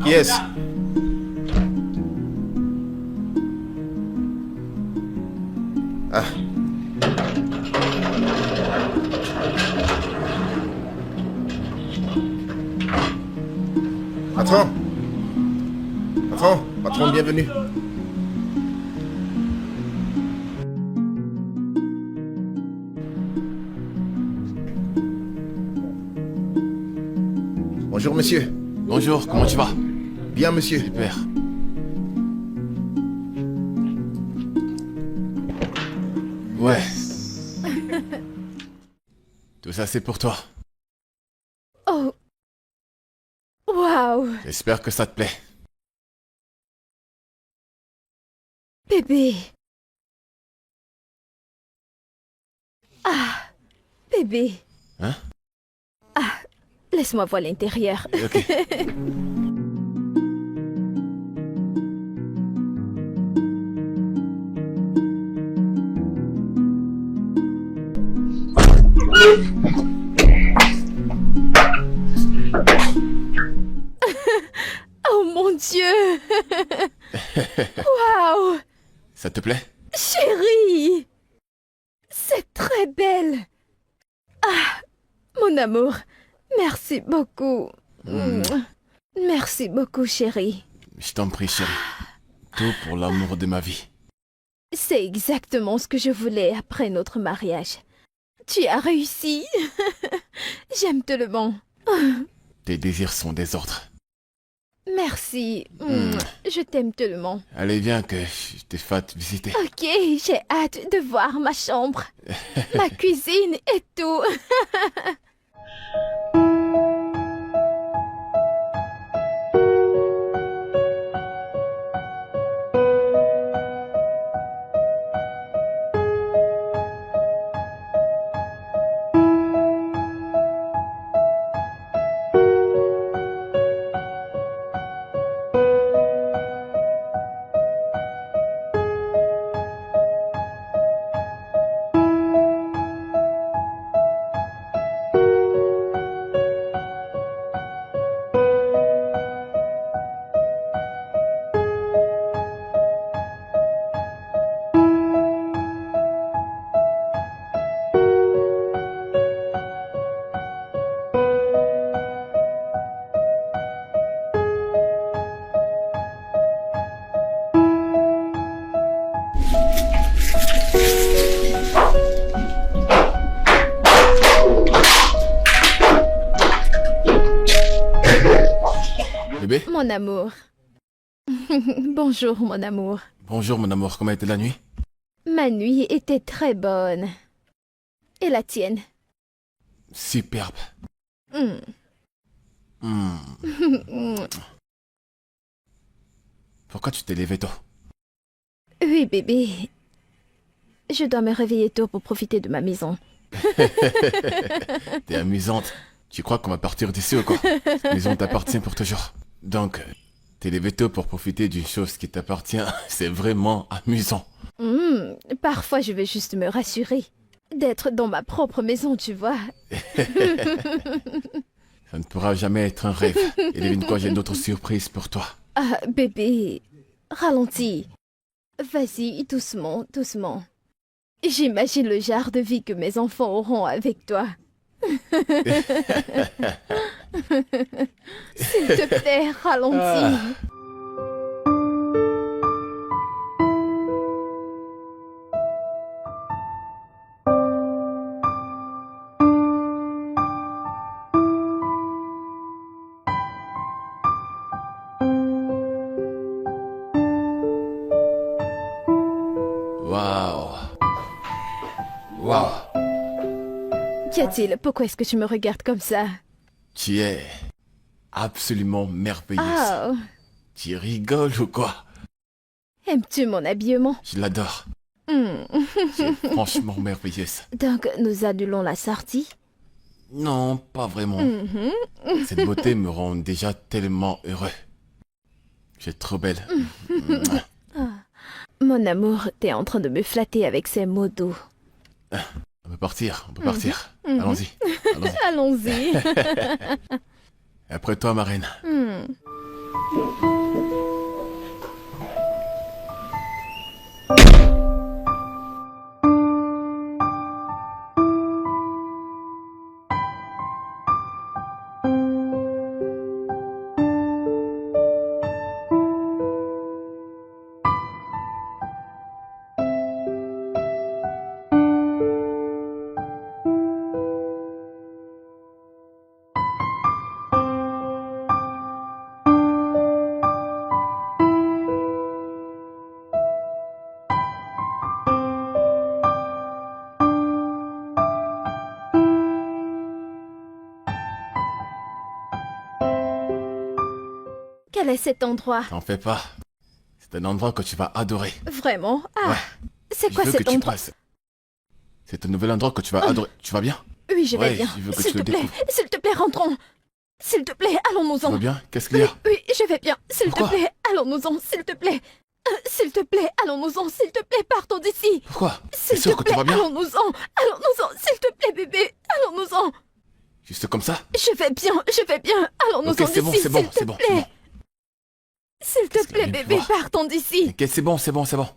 Qui est-ce? Ah. Patron. Patron, bienvenue. Bonjour, monsieur. Bonjour, comment tu vas? Bien, monsieur. Super. Ouais. Tout ça, c'est pour toi. Oh. Waouh. J'espère que ça te plaît. Bébé. Ah. Bébé. Hein? Ah. Laisse-moi voir l'intérieur. Ok. Oh mon Dieu. Waouh. Ça te plaît? Chérie. C'est très belle. Ah. Mon amour. Merci beaucoup. Merci beaucoup, chérie. Je t'en prie, chérie. Tout pour l'amour de ma vie. C'est exactement ce que je voulais après notre mariage. Tu as réussi. J'aime tellement. Tes désirs sont des ordres. Merci. Je t'aime tellement. Allez, viens que je te fasse visiter. Ok, j'ai hâte de voir ma chambre, ma cuisine et tout. Bébé? Mon amour. Bonjour, mon amour. Bonjour, mon amour. Comment était la nuit? Ma nuit était très bonne. Et la tienne? Superbe. Hmm. Pourquoi tu t'es levé tôt? Oui, bébé. Je dois me réveiller tôt pour profiter de ma maison. T'es amusante. Tu crois qu'on va partir d'ici ou quoi? Cette maison t'appartient pour toujours. Donc, t'es levé tôt pour profiter d'une chose qui t'appartient. C'est vraiment amusant. Parfois, je veux juste me rassurer. D'être dans ma propre maison, tu vois. Ça ne pourra jamais être un rêve. Et devine quoi, j'ai d'autres surprises pour toi. Ah, bébé. Ralentis. Vas-y, doucement, doucement. J'imagine le genre de vie que mes enfants auront avec toi. S'il te plaît, ralentis. Waouh. Waouh. Qu'y a-t-il? Pourquoi est-ce que tu me regardes comme ça? Tu es absolument merveilleuse. Oh, Tu rigoles ou quoi? aimes-tu mon habillement? Je l'adore. Hmm. Tu es franchement merveilleuse. Donc, nous annulons la sortie? Non, pas vraiment. Mhm. Cette beauté me rend déjà tellement heureux. Tu es trop belle. Mon amour, t'es en train de me flatter avec ces mots doux. On peut partir, on peut partir. Allons-y. Allons-y. Allons-y. Après toi, ma reine. Quel est cet endroit? T'en fais pas. C'est un endroit que tu vas adorer. Vraiment? Ah, Ouais. c'est Je quoi veux que cet tu endroit? passes. C'est un nouvel endroit que tu vas adorer. Tu vas bien? Oui, je vais Ouais, bien. je veux que S'il tu te le plaît, découvres. s'il te plaît, rentrons. S'il te plaît, Tu allons-nous-en. vas bien? Qu'est-ce qu'il y Oui, a? oui, je vais bien. S'il te Pourquoi? plaît, allons-nous-en, s'il te plaît. S'il te plaît, allons-nous-en, s'il te plaît, partons d'ici. Pourquoi? T'es S'il sûr te que plaît, tu vas bien? allons-nous-en, allons-nous-en, s'il te plaît, bébé, allons-nous-en. Juste comme ça? Je vais bien, allons-nous-en Ok, c'est bon, d'ici, c'est bon, s'il te c'est bon, c'est plaît. bon. S'il te Qu'est-ce qu'elle plaît, vient de bébé, voir? partons d'ici. Ok, c'est bon, c'est bon, c'est bon.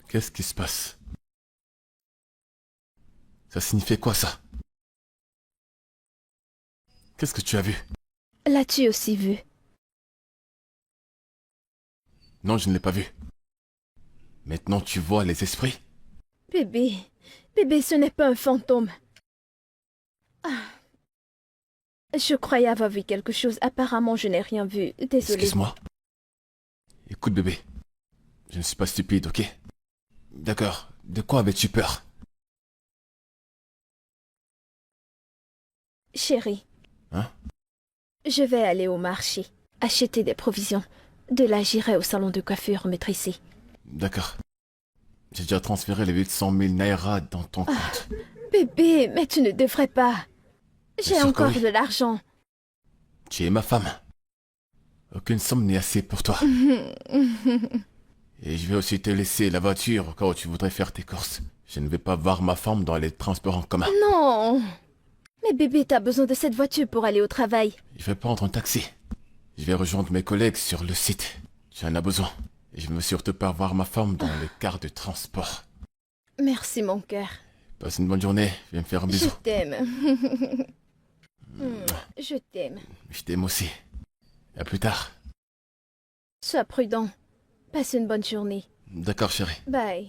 Qu'est-ce qui se passe? Ça signifiait quoi ça? Qu'est-ce que tu as vu? L'as-tu aussi vu? Non, je ne l'ai pas vu. Maintenant tu vois les esprits? Bébé, bébé, ce n'est pas un fantôme. Ah. Je croyais avoir vu quelque chose. Apparemment, je n'ai rien vu. Désolée. Excuse-moi. Écoute bébé, je ne suis pas stupide, ok? D'accord, de quoi avais-tu peur? Chérie. Hein? Je vais aller au marché, acheter des provisions. De là, j'irai au salon de coiffure me tresser. D'accord. J'ai déjà transféré les 800 000 naira dans ton compte. Bébé, mais tu ne devrais pas. J'ai sûr que encore oui. de l'argent. Tu es ma femme. Aucune somme n'est assez pour toi. Et je vais aussi te laisser la voiture au cas où tu voudrais faire tes courses. Je ne vais pas voir ma femme dans les transports en commun. Non. Mais bébé, t'as besoin de cette voiture pour aller au travail. Je vais prendre un taxi. Je vais rejoindre mes collègues sur le site. Tu en as besoin. Et je ne veux surtout pas voir ma femme dans les cars de transport. Merci, mon cœur. Passe une bonne journée. Viens me faire un Je bisou. t'aime. Je t'aime. Je t'aime aussi. À plus tard. Sois prudent. Passe une bonne journée. D'accord, chérie. Bye.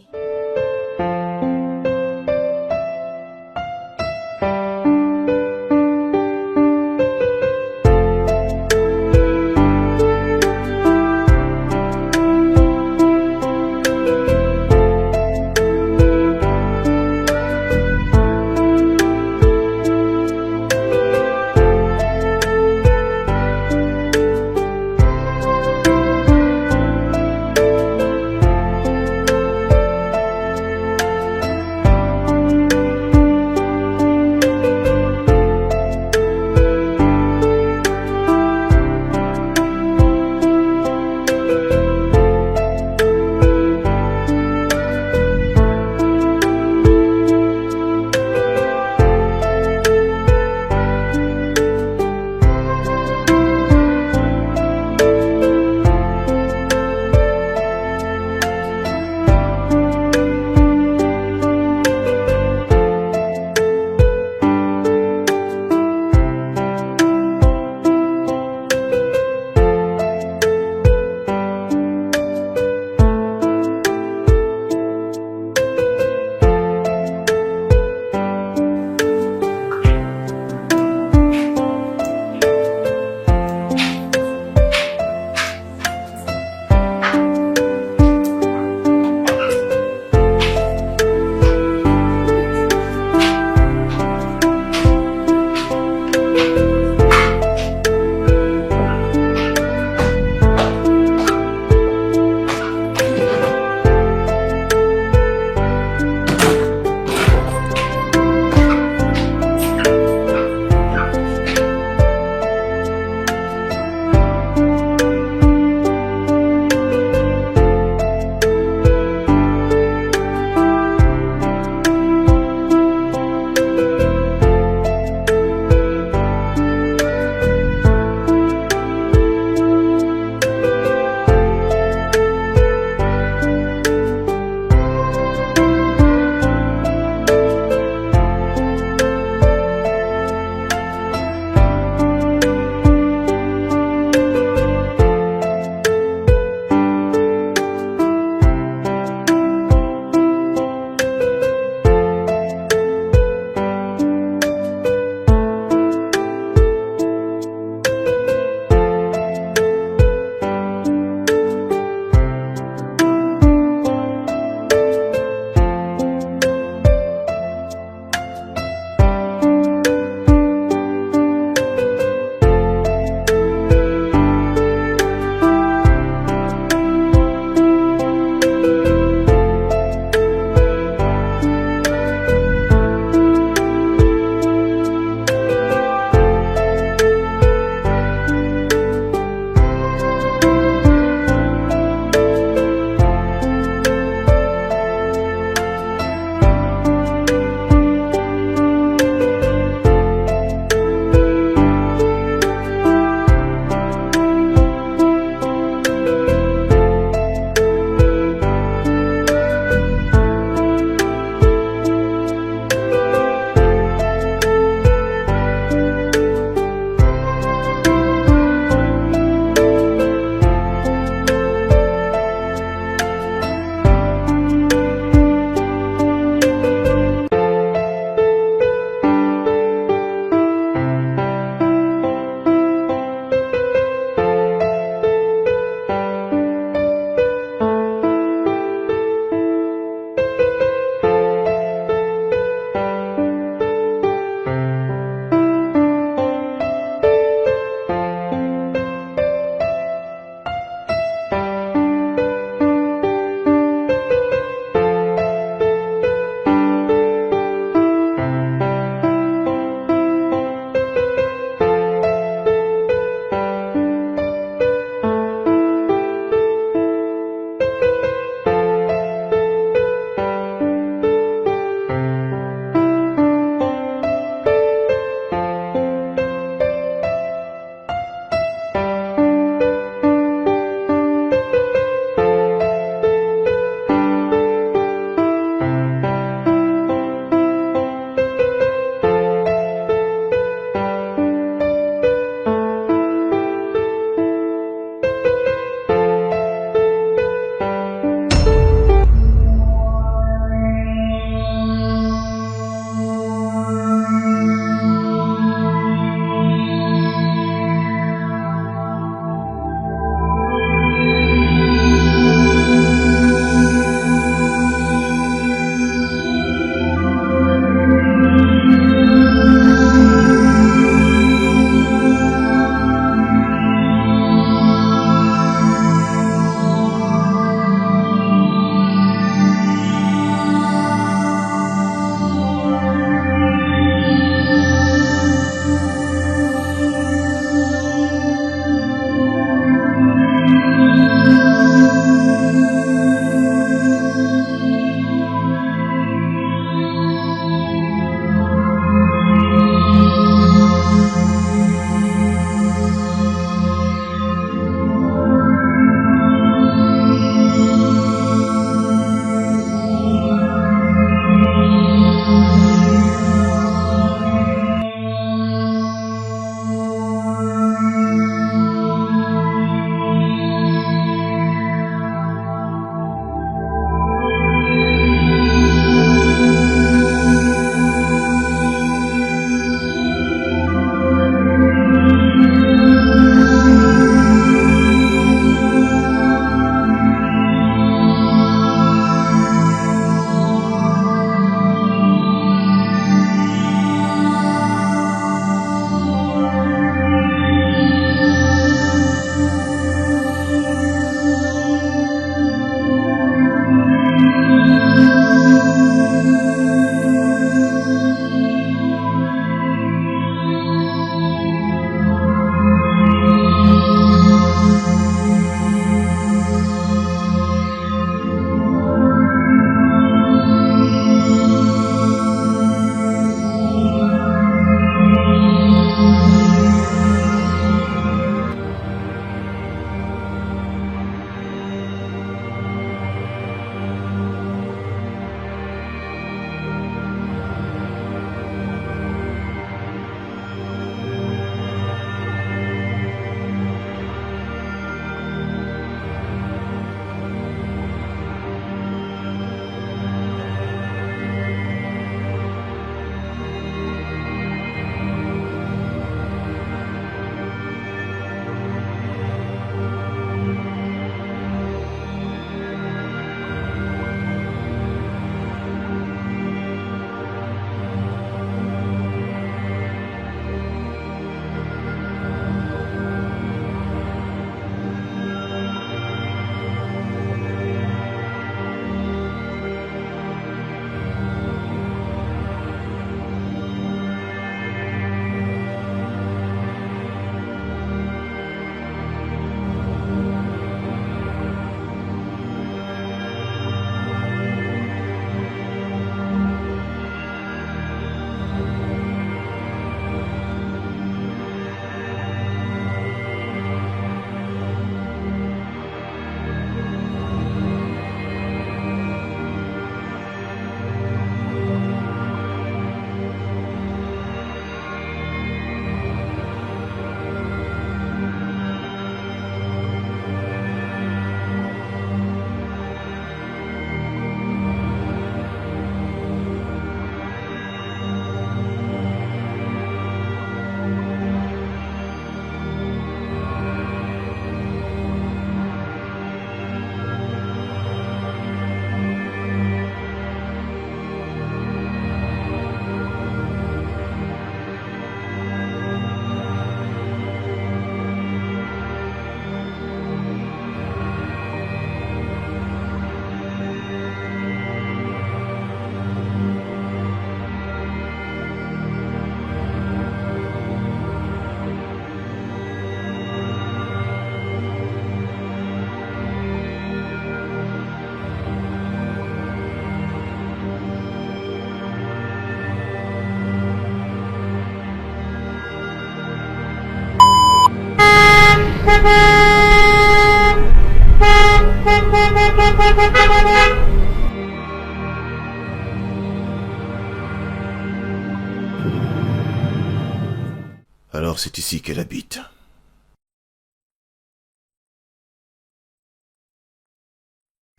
Alors c'est ici qu'elle habite.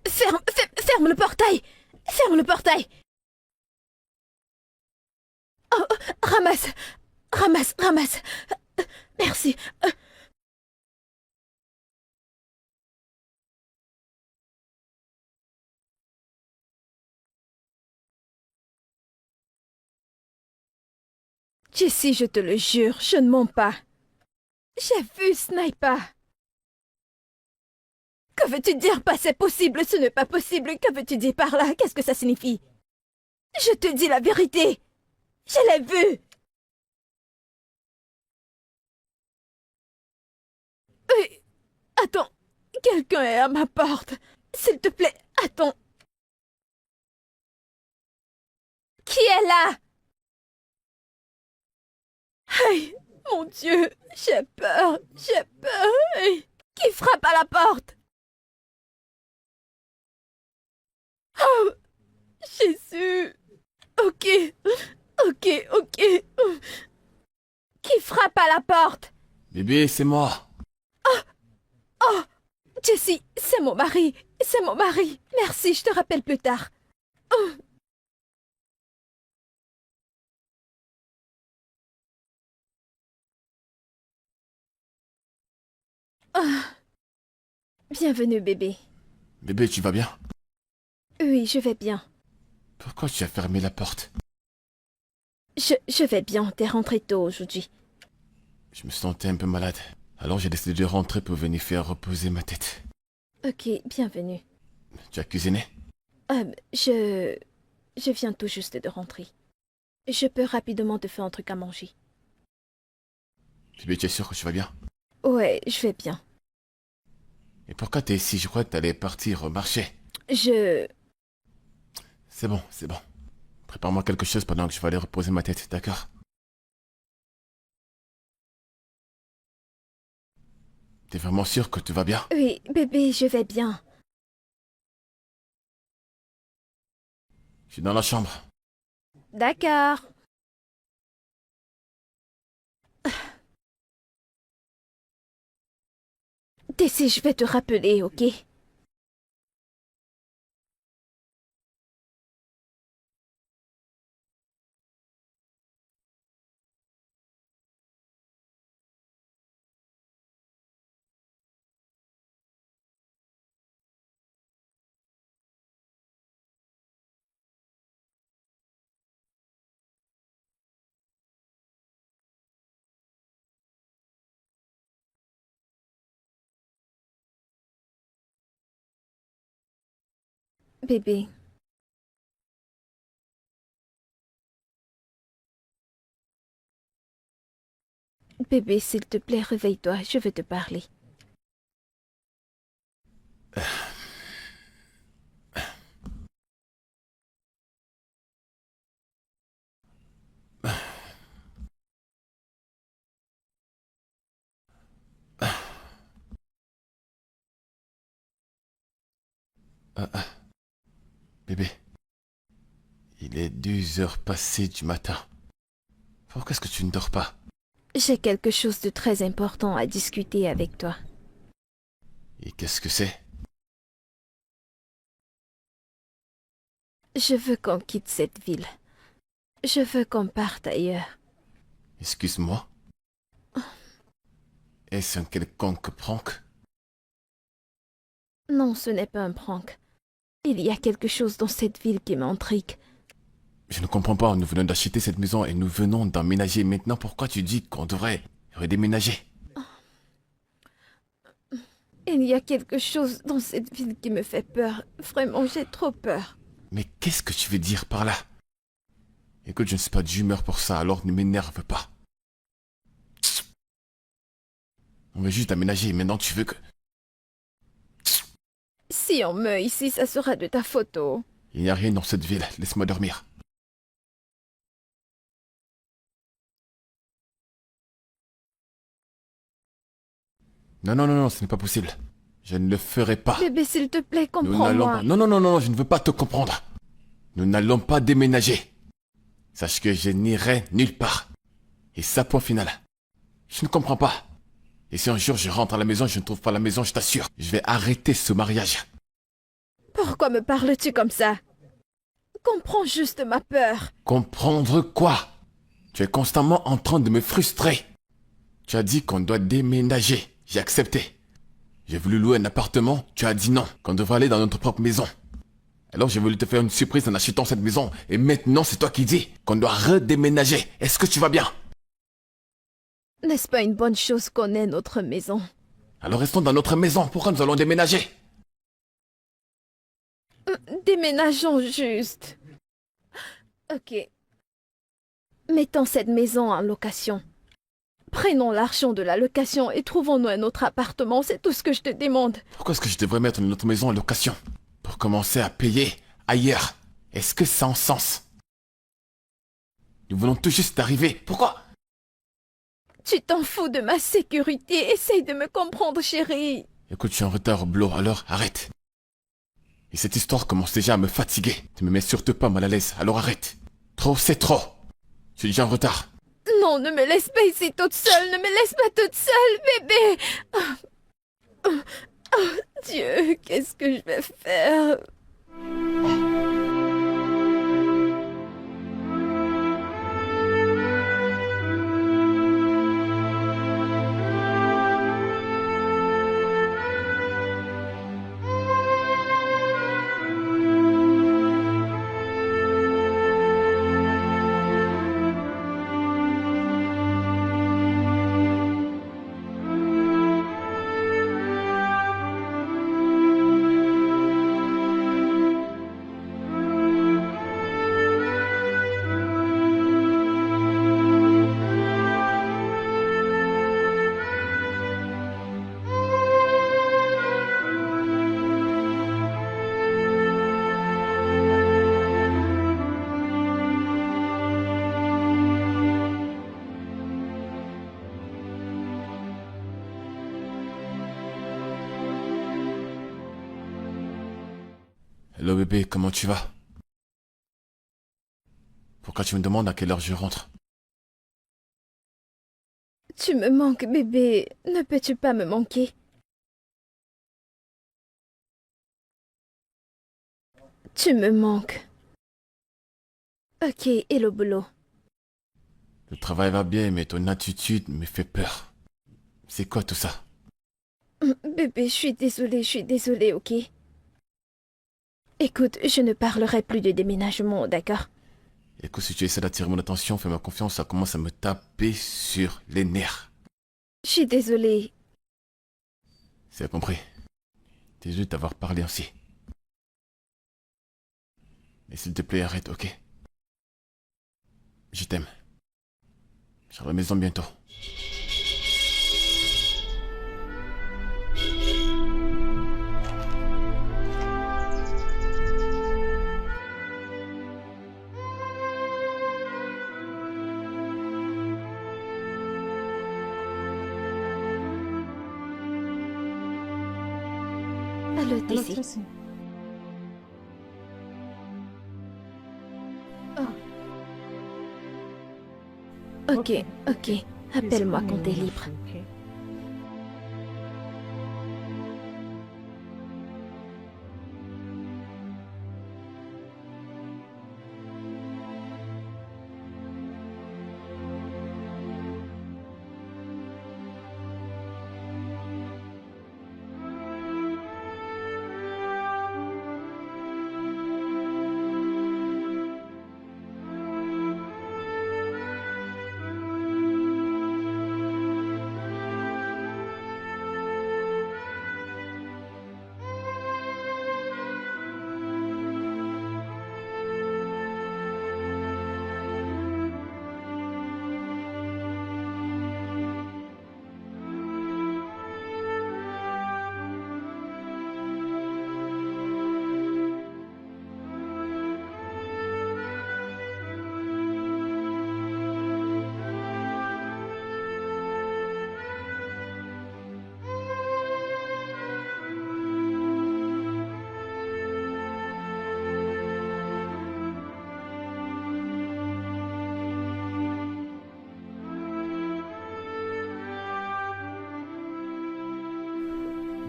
Ferme le portail! Ferme le portail! Oh, ramasse! Ramasse! Merci. Jessie, je te le jure, je ne mens pas. J'ai vu Sniper. Que veux-tu dire par c'est possible, ce n'est pas possible? Que veux-tu dire par là? Qu'est-ce que ça signifie? Je te dis la vérité. Je l'ai vu. Oui. Attends, quelqu'un est à ma porte. S'il te plaît, attends. Qui est là? Aïe, mon Dieu, j'ai peur. Aïe. Qui frappe à la porte? Oh, Jésus. Ok. Qui frappe à la porte? Bébé, c'est moi. Oh, Jessie, c'est mon mari. Merci, je te rappelle plus tard. Oh. Ah. Bienvenue, bébé. Bébé, tu vas bien? Oui, je vais bien. Pourquoi tu as fermé la porte? Je vais bien, t'es rentré tôt aujourd'hui. Je me sentais un peu malade. Alors j'ai décidé de rentrer pour venir faire reposer ma tête. Ok, bienvenue. Tu as cuisiné? Je viens tout juste de rentrer. Je peux rapidement te faire un truc à manger. Bébé, tu es sûr que tu vas bien? Ouais, je vais bien. Et pourquoi t'es ici? Je crois que t'allais partir au marché. C'est bon. Prépare-moi quelque chose pendant que je vais aller reposer ma tête, d'accord? T'es vraiment sûr que tu vas bien? Oui, bébé, je vais bien. Je suis dans la chambre. D'accord. Tessie, je vais te rappeler, ok? Bébé. Bébé, s'il te plaît, réveille-toi, je veux te parler. Bébé, il est 2 heures passées du matin. Pourquoi est-ce que tu ne dors pas? J'ai quelque chose de très important à discuter avec toi. Et qu'est-ce que c'est? Je veux qu'on quitte cette ville. Je veux qu'on parte ailleurs. Excuse-moi? Est-ce un quelconque prank? Non, ce n'est pas un prank. Il y a quelque chose dans cette ville qui m'intrigue. Je ne comprends pas, nous venons d'acheter cette maison et nous venons d'emménager. Maintenant, pourquoi tu dis qu'on devrait redéménager? Il y a quelque chose dans cette ville qui me fait peur. Vraiment, j'ai trop peur. Mais qu'est-ce que tu veux dire par là? Écoute, je ne suis pas d'humeur pour ça, alors ne m'énerve pas. On veut juste aménager, maintenant tu veux que... Si on meurt ici, ça sera de ta photo. Il n'y a rien dans cette ville, laisse-moi dormir. Non, non, non, non, ce n'est pas possible. Je ne le ferai pas. Bébé, s'il te plaît, Nous n'allons comprends-moi. pas... Non, non, non, non, je ne veux pas te comprendre. Nous n'allons pas déménager. Sache que je n'irai nulle part. Et ça, point final. Je ne comprends pas. Et si un jour je rentre à la maison et je ne trouve pas la maison, je t'assure, je vais arrêter ce mariage. Pourquoi me parles-tu comme ça? Comprends juste ma peur. Comprendre quoi? Tu es constamment en train de me frustrer. Tu as dit qu'on doit déménager. J'ai accepté. J'ai voulu louer un appartement. Tu as dit non, qu'on devrait aller dans notre propre maison. Alors j'ai voulu te faire une surprise en achetant cette maison. Et maintenant, c'est toi qui dis qu'on doit redéménager. Est-ce que tu vas bien? N'est-ce pas une bonne chose qu'on ait notre maison? Alors restons dans notre maison. Pourquoi nous allons déménager? Déménageons juste. Ok. Mettons cette maison en location. Prenons l'argent de la location et trouvons-nous un autre appartement. C'est tout ce que je te demande. Pourquoi est-ce que je devrais mettre notre maison en location? Pour commencer à payer ailleurs. Est-ce que ça a un sens? Nous voulons tout juste d'arriver. Pourquoi? Tu t'en fous de ma sécurité. Essaye de me comprendre, chérie. Écoute, je suis en retard au boulot, alors arrête. Et cette histoire commence déjà à me fatiguer. Tu me mets surtout pas mal à l'aise, alors arrête. Trop, c'est trop. Je suis déjà en retard. Non, ne me laisse pas ici toute seule. Ne me laisse pas toute seule, bébé. Oh, Dieu, qu'est-ce que je vais faire? Hello bébé, comment tu vas? Pourquoi tu me demandes à quelle heure je rentre? Tu me manques, bébé. Ne peux-tu pas me manquer? Tu me manques. Ok, et le boulot? Le travail va bien, mais ton attitude me fait peur. C'est quoi tout ça? Bébé, je suis désolée, ok? Écoute, je ne parlerai plus de déménagement, d'accord? Écoute, si tu essaies d'attirer mon attention, fais-moi confiance, ça commence à me taper sur les nerfs. Je suis désolée. C'est compris. Désolé de t'avoir parlé ainsi. Mais s'il te plaît, arrête, ok? Je t'aime. Je serai à la maison bientôt. Allô, Hello, Tessie. Tracy. Ok, ok. Appelle-moi quand t'es libre. Okay.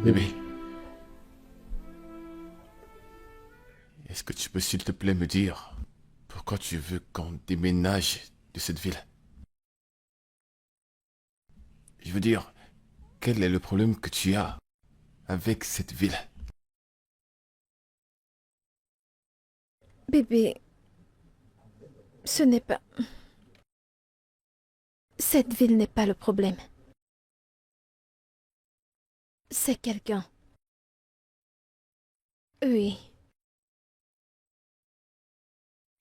Bébé. Est-ce que tu peux s'il te plaît me dire pourquoi tu veux qu'on déménage de cette ville? Je veux dire, quel est le problème que tu as avec cette ville? Bébé, ce n'est pas... Cette ville n'est pas le problème. C'est quelqu'un. Oui.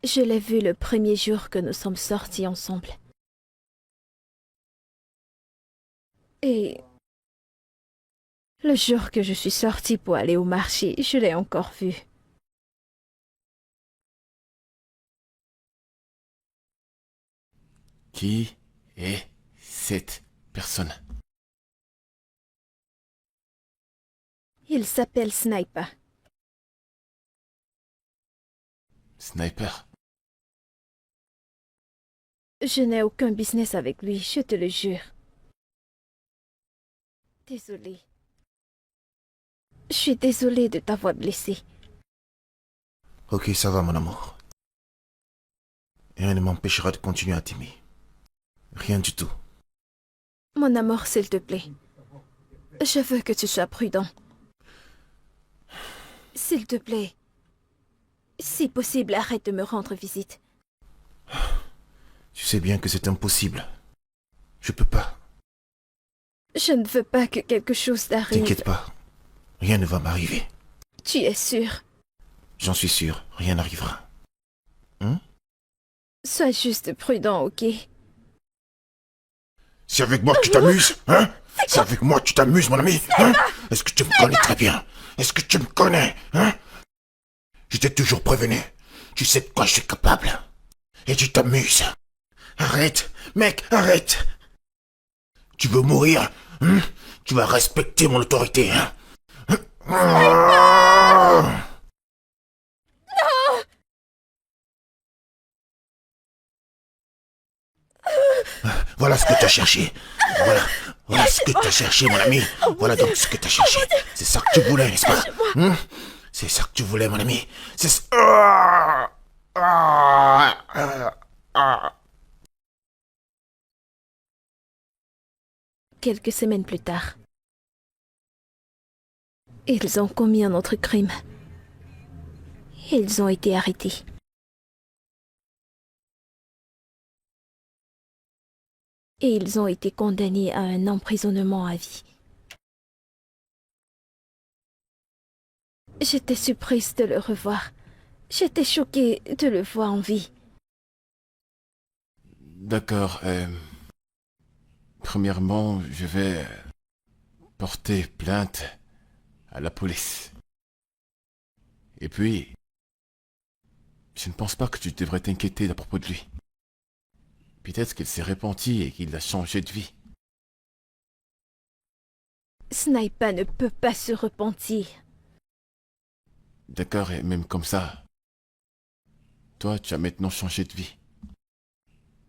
Je l'ai vu le premier jour que nous sommes sortis ensemble. Et le jour que je suis sortie pour aller au marché, je l'ai encore vu. Qui est cette personne? Il s'appelle Sniper. Sniper? Je n'ai aucun business avec lui, je te le jure. Désolée. Je suis désolée de t'avoir blessée. Ok, ça va, mon amour. Rien ne m'empêchera de continuer à t'aimer. Rien du tout. Mon amour, s'il te plaît. Je veux que tu sois prudent. S'il te plaît. Si possible, arrête de me rendre visite. Tu sais bien que c'est impossible. Je peux pas. Je ne veux pas que quelque chose t'arrive. T'inquiète pas. Rien ne va m'arriver. Tu es sûr? J'en suis sûr, rien n'arrivera. Sois juste prudent, ok? C'est avec moi que tu t'amuses, hein? C'est avec moi que tu t'amuses, mon ami, hein? Est-ce que tu me connais très bien? Est-ce que tu me connais, hein? Je t'ai toujours prévenu. Tu sais de quoi je suis capable. Et tu t'amuses. Arrête, mec, arrête. Tu veux mourir, hein? Tu vas respecter mon autorité, hein? Voilà ce que tu as cherché. Voilà ce que tu as cherché, mon ami. Voilà donc ce que tu as cherché. C'est ça que tu voulais, n'est-ce pas? C'est ça que tu voulais, mon ami. C'est ça. Quelques semaines plus tard, ils ont commis un autre crime. Ils ont été arrêtés. Et ils ont été condamnés à un emprisonnement à vie. J'étais surprise de le revoir. J'étais choquée de le voir en vie. D'accord, premièrement, je vais porter plainte à la police. Et puis, je ne pense pas que tu devrais t'inquiéter à propos de lui. Peut-être qu'il s'est repenti et qu'il a changé de vie. Sniper ne peut pas se repentir. D'accord, et même comme ça, toi, tu as maintenant changé de vie.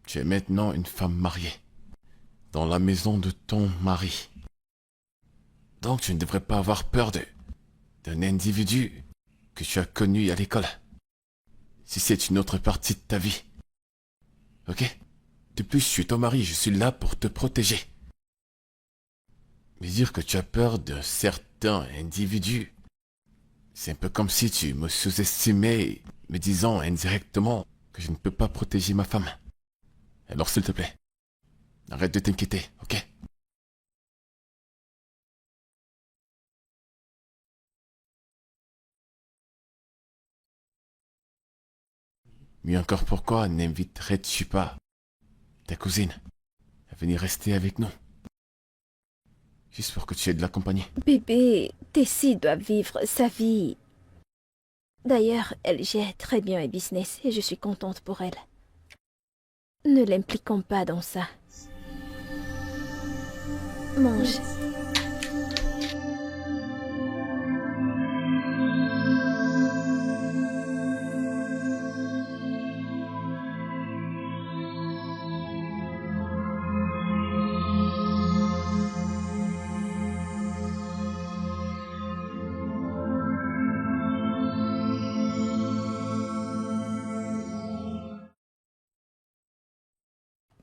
Tu es maintenant une femme mariée, dans la maison de ton mari. Donc tu ne devrais pas avoir peur d'un individu que tu as connu à l'école. Si c'est une autre partie de ta vie. Ok? De plus, je suis ton mari, je suis là pour te protéger. Mais dire que tu as peur d'un certain individu, c'est un peu comme si tu me sous-estimais, me disant indirectement que je ne peux pas protéger ma femme. Alors s'il te plaît, arrête de t'inquiéter, ok? Mais encore, pourquoi n'inviterais-tu pas ta cousine à venir rester avec nous? Juste pour que tu aies de la compagnie. Bébé, Tessie doit vivre sa vie. D'ailleurs, elle gère très bien le business et je suis contente pour elle. Ne l'impliquons pas dans ça. Mange.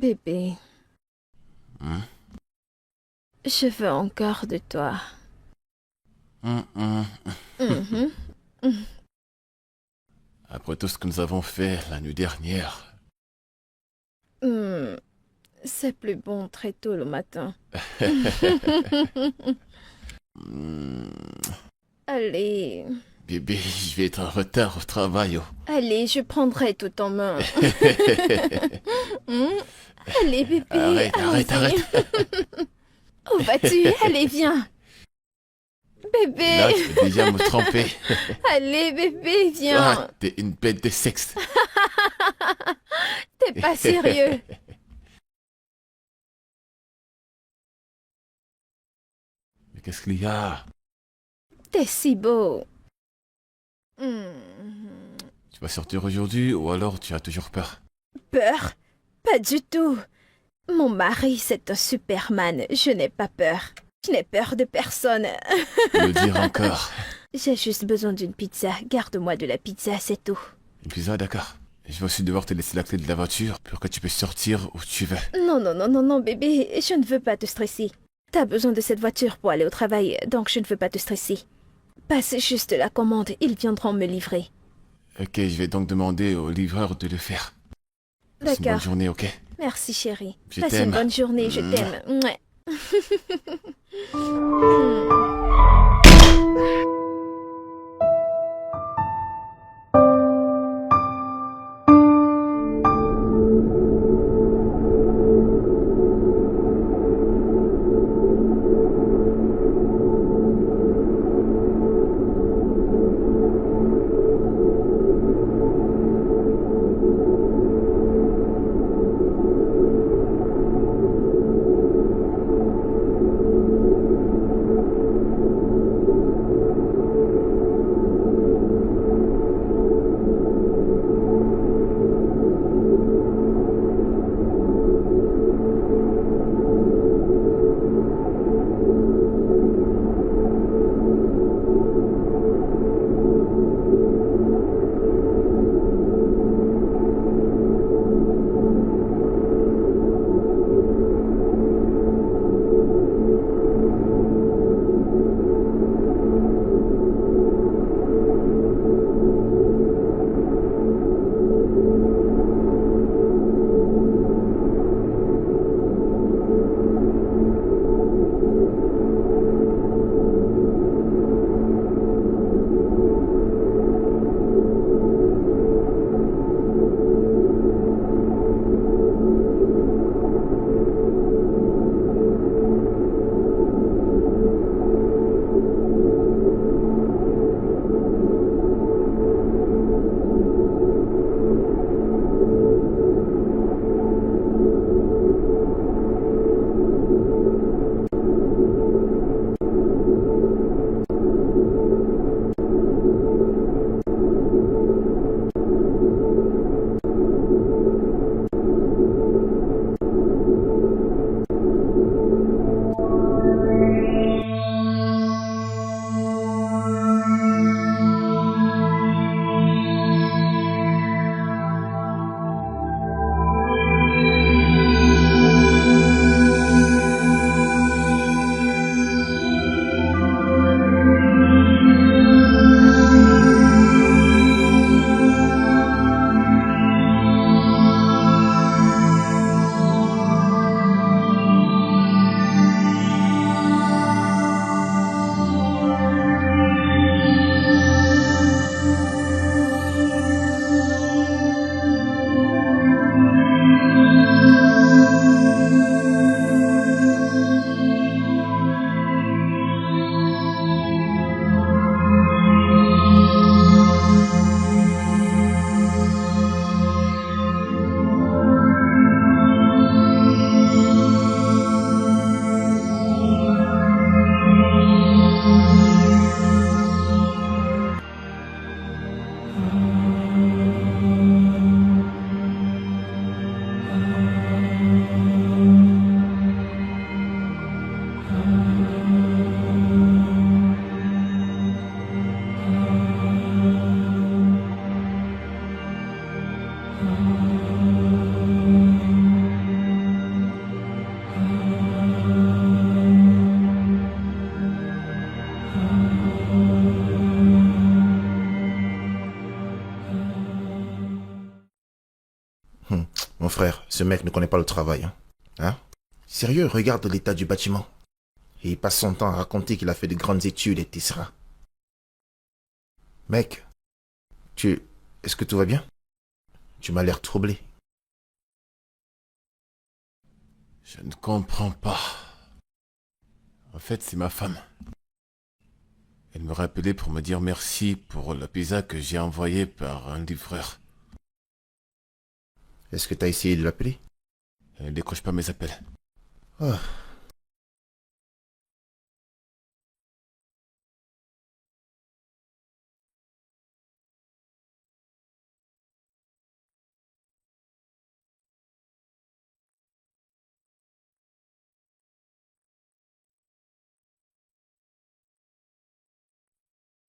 Bébé. Hmm? Je veux encore de toi. Mhm. Mhm. Après tout ce que nous avons fait la nuit dernière. Hmm. C'est plus bon très tôt le matin. Hmm. Allez. Bébé, je vais être en retard au travail. Oh. Allez, je prendrai tout en main. Hmm. Allez, bébé. Arrête, arrête, allons-y. arrête. Où vas-tu? Allez, viens. Là, Bébé. je vais déjà me tromper. Allez, bébé, viens. Ah, t'es une bête de sexe. T'es pas sérieux. Mais qu'est-ce qu'il y a? T'es si beau. Hmm. Tu vas sortir aujourd'hui ou alors tu as toujours peur? Peur? Pas du tout. Mon mari, c'est un Superman. Je n'ai pas peur. Je n'ai peur de personne. Le dire encore. J'ai juste besoin d'une pizza. Garde-moi de la pizza, c'est tout. Une pizza, d'accord. Je vais aussi devoir te laisser la clé de la voiture pour que tu puisses sortir où tu veux. Non, non, non, non, non, bébé. Je ne veux pas te stresser. T'as besoin de cette voiture pour aller au travail, donc je ne veux pas te stresser. Passe juste la commande. Ils viendront me livrer. Ok, je vais donc demander au livreur de le faire. Passe une bonne D'accord. journée, ok? Merci, chérie. Je Passe t'aime. une bonne journée. Je t'aime. Mouais. frère, ce mec ne connaît pas le travail. Hein? Sérieux, regarde l'état du bâtiment. Et il passe son temps à raconter qu'il a fait de grandes études, etc. Mec, est-ce que tout va bien? Tu m'as l'air troublé. Je ne comprends pas. En fait, c'est ma femme. Elle me rappelait pour me dire merci pour la pizza que j'ai envoyée par un livreur. Est-ce que t'as essayé de l'appeler? Elle ne décroche pas mes appels. Oh.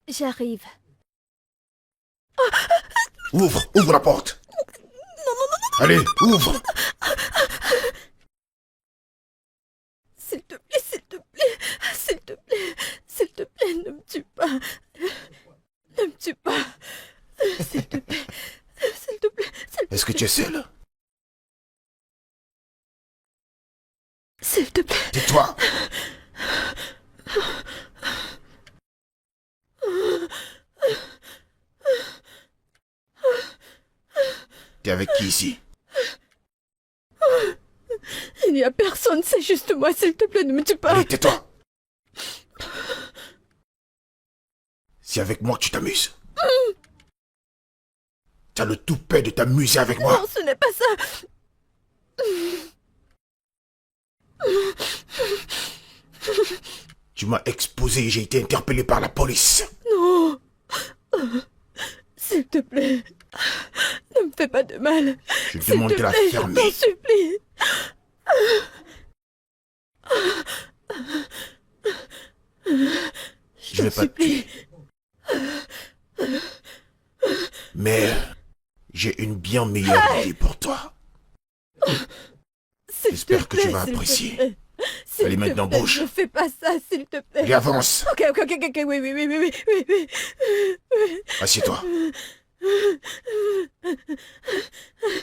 J'arrive. Ouvre la porte. Allez, ouvre. S'il te plaît, s'il te plaît, s'il te plaît, s'il te plaît, ne me tue pas. Ne me tue pas. S'il te plaît, s'il te plaît, s'il te plaît. Est-ce que tu es seul? S'il te plaît. Tais-toi. T'es avec qui ici? Il n'y a personne, c'est juste moi, s'il te plaît, ne me tue pas. Allez, tais-toi. C'est avec moi que tu t'amuses. T'as le toupet de t'amuser avec moi. Non, ce n'est pas ça. Tu m'as exposé et j'ai été interpellé par la police. Non. S'il te plaît, ne me fais pas de mal. Je S'il demande te de la plaît, fermer. je t'en supplie. Je vais pas te tuer. Mais j'ai une bien meilleure idée pour toi. J'espère que tu vas apprécier. Allez, maintenant, bouge. Ne fais pas ça, s'il te plaît. Allez, avance. Ok, oui. Assieds-toi.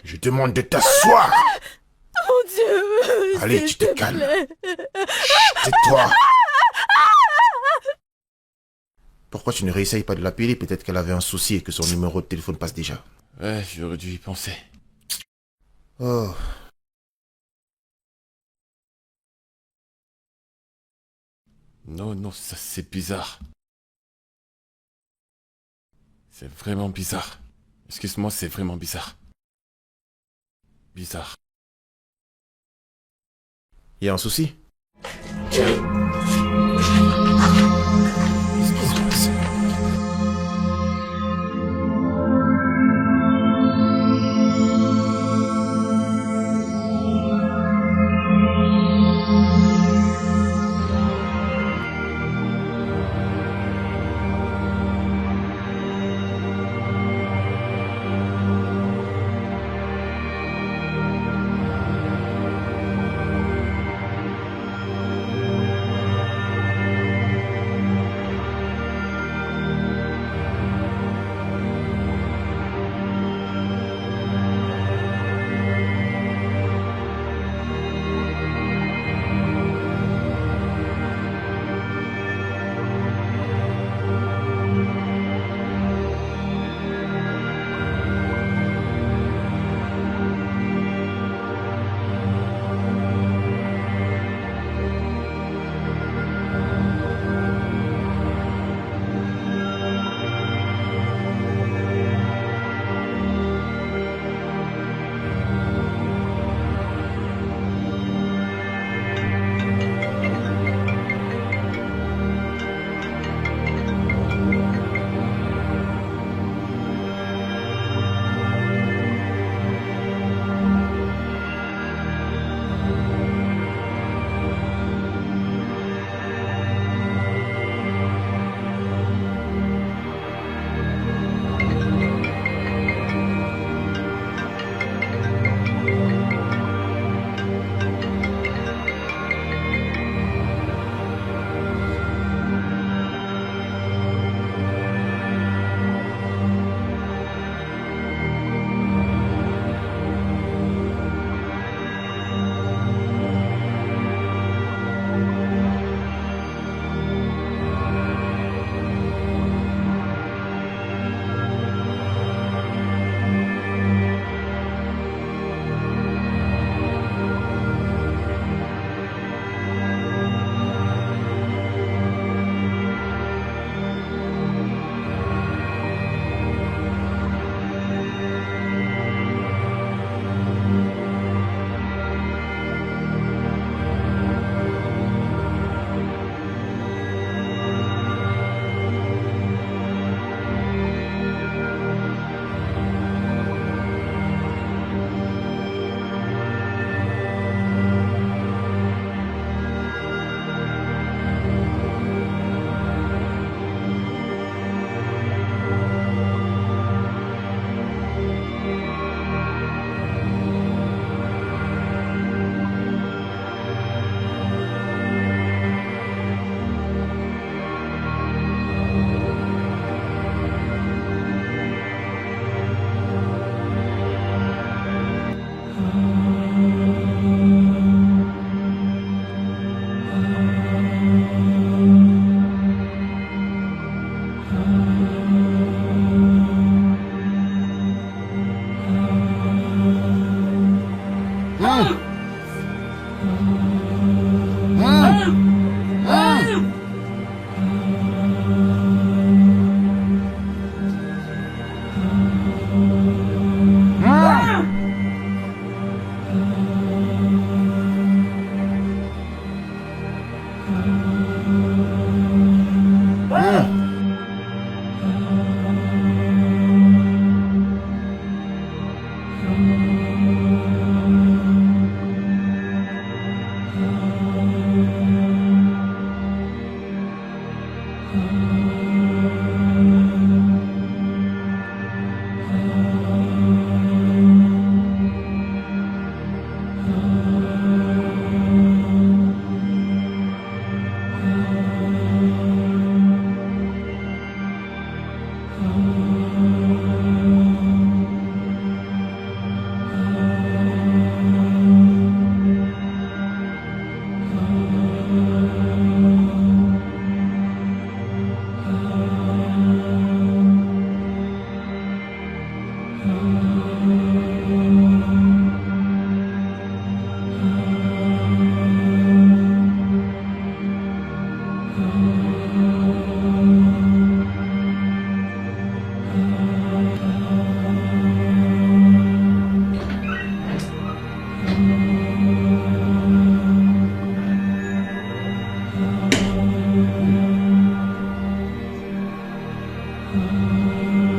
Je demande de t'asseoir. Mon Dieu. Allez, s'il tu te te calmes. plaît. Tais-toi. Pourquoi tu ne réessayes pas de l'appeler? Peut-être qu'elle avait un souci et que son numéro de téléphone passe déjà. Ouais, j'aurais dû y penser. Oh. Non, ça c'est bizarre. C'est vraiment bizarre. Excuse-moi, c'est vraiment bizarre. Bizarre. Il y a un souci?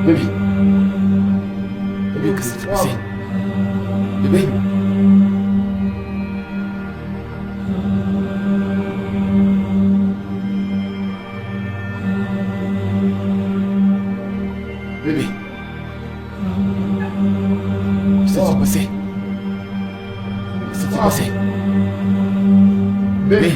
Bébé. Bébé, qu'est-ce qui s'est passé? Bébé. Bébé. Qu'est-ce qui s'est passé? Qu'est-ce qui s'est passé? Bébé.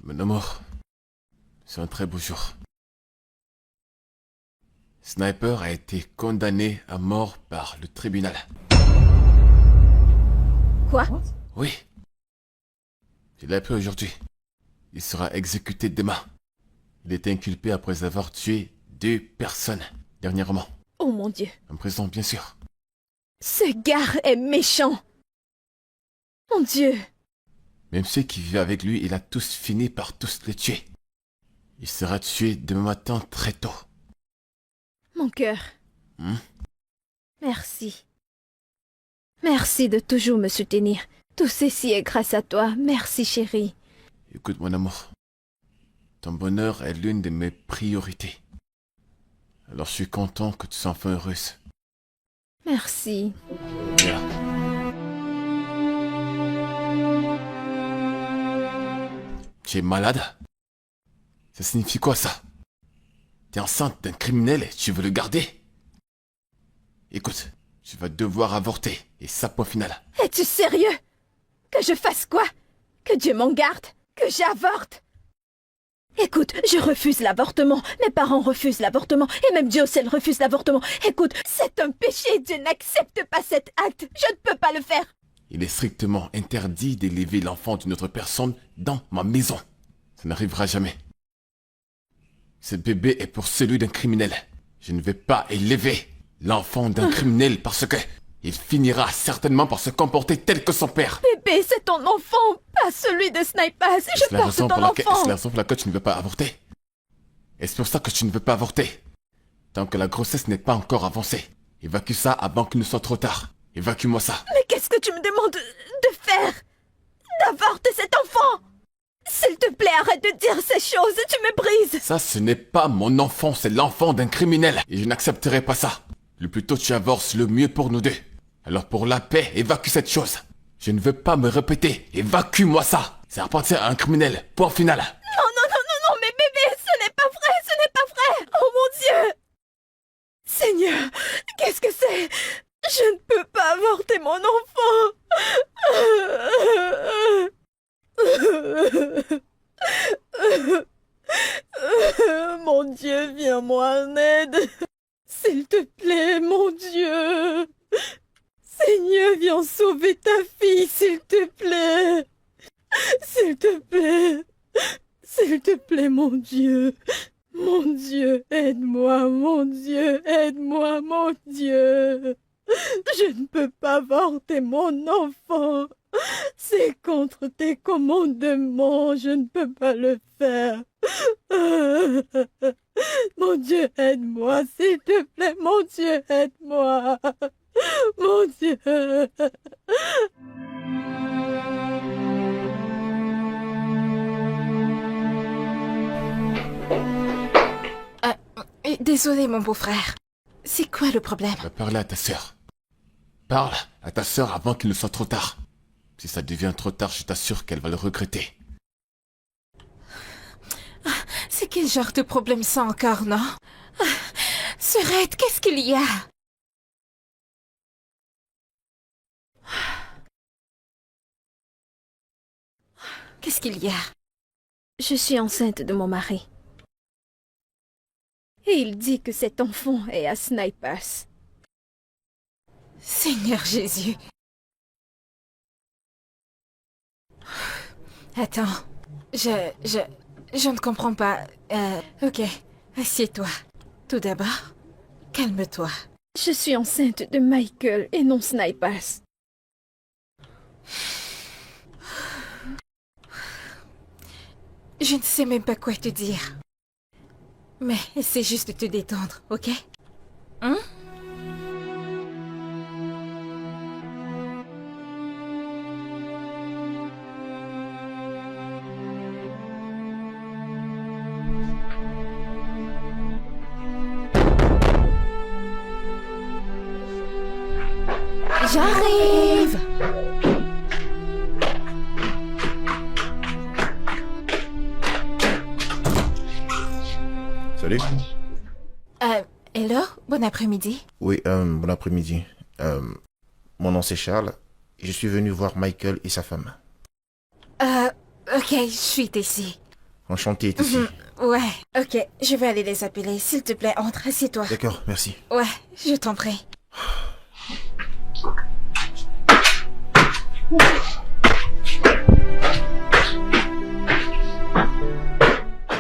Mon amour, c'est un très beau jour. Sniper a été condamné à mort par le tribunal. Quoi? Oui. Je l'ai appris aujourd'hui. Il sera exécuté demain. Il est inculpé après avoir tué 2 personnes dernièrement. Oh mon Dieu. En prison, bien sûr. Ce gars est méchant. Mon Dieu. Même ceux qui vivaient avec lui, il a tous fini par tous les tuer. Il sera tué demain matin très tôt. Mon cœur. Hmm? Merci. Merci de toujours me soutenir. Tout ceci est grâce à toi. Merci, chérie. Écoute, mon amour. Ton bonheur est l'une de mes priorités. Alors je suis content que tu sois enfin heureuse. Merci. Viens. Tu es malade? Ça signifie quoi ça? T'es enceinte d'un criminel et tu veux le garder? Écoute, tu vas devoir avorter. Et ça, point final. Es-tu sérieux? Que je fasse quoi? Que Dieu m'en garde? Que j'avorte? Écoute, je refuse l'avortement. Mes parents refusent l'avortement. Et même Dieu seul refuse l'avortement. Écoute, c'est un péché. Dieu n'accepte pas cet acte. Je ne peux pas le faire. Il est strictement interdit d'élever l'enfant d'une autre personne dans ma maison. Ça n'arrivera jamais. Ce bébé est pour celui d'un criminel. Je ne vais pas élever l'enfant d'un criminel parce que il finira certainement par se comporter tel que son père. Bébé, c'est ton enfant, pas celui de Sniper. Je C'est la porte raison ton pour laquelle, enfant. c'est la raison pour laquelle tu ne veux pas avorter. Et c'est pour ça que tu ne veux pas avorter. Tant que la grossesse n'est pas encore avancée. Évacue ça avant qu'il ne soit trop tard. Évacue-moi ça. Mais qu'est-ce que tu me demandes de faire? D'avorter cet enfant? S'il te plaît, arrête de dire ces choses, tu me brises. Ça, ce n'est pas mon enfant, c'est l'enfant d'un criminel. Et je n'accepterai pas ça. Le plus tôt tu avorces, le mieux pour nous deux. Alors pour la paix, évacue cette chose. Je ne veux pas me répéter. Évacue-moi ça. Ça appartient à un criminel. Point final. Non, mais bébé, ce n'est pas vrai, ce n'est pas vrai. Oh mon Dieu. Seigneur, qu'est-ce que c'est? Je ne peux pas avorter mon enfant. Mon Dieu, viens-moi en aide. S'il te plaît, mon Dieu. Seigneur, viens sauver ta fille, s'il te plaît. S'il te plaît. S'il te plaît, mon Dieu. Mon Dieu, aide-moi, mon Dieu, aide-moi, mon Dieu. Je ne peux pas avorter mon enfant. C'est contre tes commandements, je ne peux pas le faire. Mon Dieu, aide-moi, s'il te plaît, mon Dieu, aide-moi. Mon Dieu. Désolé, mon beau-frère. C'est quoi le problème? Va parler à ta sœur. Parle à ta sœur avant qu'il ne soit trop tard. Si ça devient trop tard, je t'assure qu'elle va le regretter. C'est quel genre de problème ça encore, non? Surette, qu'est-ce qu'il y a? Qu'est-ce qu'il y a? Je suis enceinte de mon mari. Et il dit que cet enfant est à Snipers. Seigneur Jésus. Attends, je ne comprends pas. Ok, assieds-toi. Tout d'abord, calme-toi. Je suis enceinte de Michael et non Snipers. Je ne sais même pas quoi te dire. Mais essaie juste de te détendre, ok? Hein? J'arrive! Salut. Hello, bon après-midi. Oui, bon après-midi. Mon nom c'est Charles. Et je suis venu voir Michael et sa femme. Ok, je suis ici. Enchanté ici. Ouais, ok, je vais aller les appeler. S'il te plaît, entre, assieds-toi. D'accord, merci. Ouais, je t'en prie.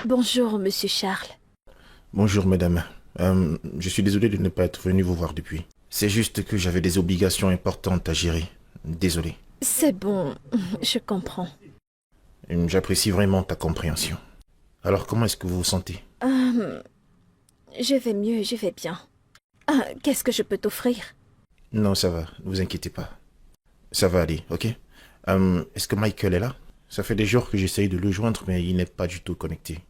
Bonjour, monsieur Charles. Bonjour, mesdames. Je suis désolé de ne pas être venu vous voir depuis. C'est juste que j'avais des obligations importantes à gérer. Désolé. C'est bon, je comprends. J'apprécie vraiment ta compréhension. Alors, comment est-ce que vous vous sentez? Je vais mieux, je vais bien. Qu'est-ce que je peux t'offrir? Non, ça va. Ne vous inquiétez pas. Ça va aller, ok? Est-ce que Michael est là? Ça fait des jours que j'essaye de le joindre, mais il n'est pas du tout connecté.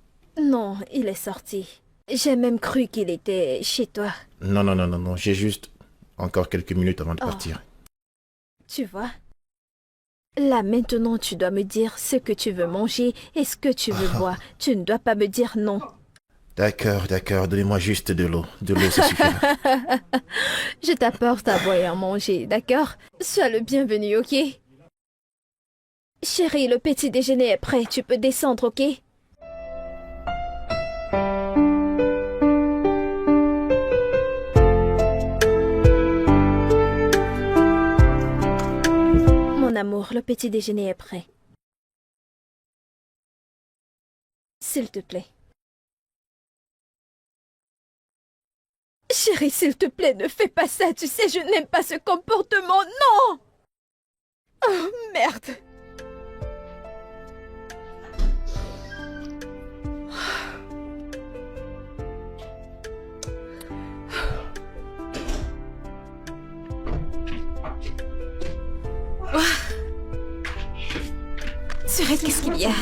Non, il est sorti. J'ai même cru qu'il était chez toi. Non. J'ai juste encore quelques minutes avant de partir. Tu vois? Là, maintenant, tu dois me dire ce que tu veux manger et ce que tu veux boire. Tu ne dois pas me dire non. D'accord. Donnez-moi juste de l'eau. De l'eau, ça suffira. Je t'apporte à boire et à manger, d'accord? Sois le bienvenu, ok? Chérie, le petit déjeuner est prêt. Tu peux descendre, ok? Mon amour, le petit déjeuner est prêt. S'il te plaît. Chérie, s'il te plaît, ne fais pas ça. Tu sais, je n'aime pas ce comportement. Non! Oh, merde. Surette, qu'est-ce qu'il y a?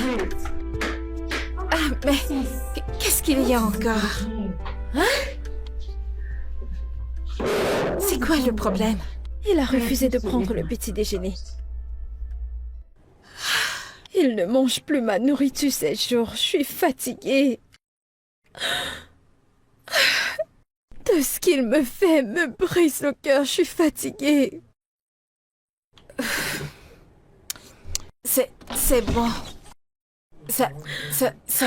Mais qu'est-ce qu'il y a encore? Hein? C'est quoi le problème? Il a refusé de prendre le petit déjeuner. Il ne mange plus ma nourriture ces jours. Je suis fatiguée. Tout ce qu'il me fait me brise le cœur. Je suis fatiguée. C'est bon. Ça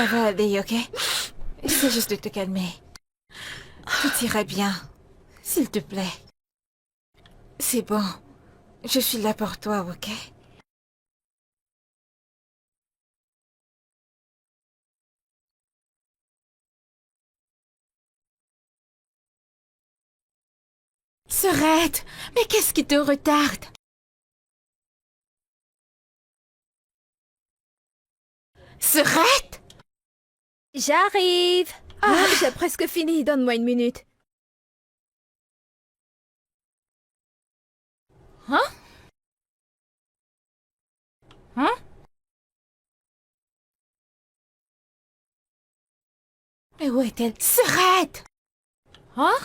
va aller, ok? C'est juste de te calmer. Tout ira bien. S'il te plaît. C'est bon. Je suis là pour toi, ok? Sorette, mais qu'est-ce qui te retarde? Sorette? J'arrive. Ah, j'ai presque fini. Donne-moi une minute. Hein? Hein? Mais où est-elle? Sorette! Hein?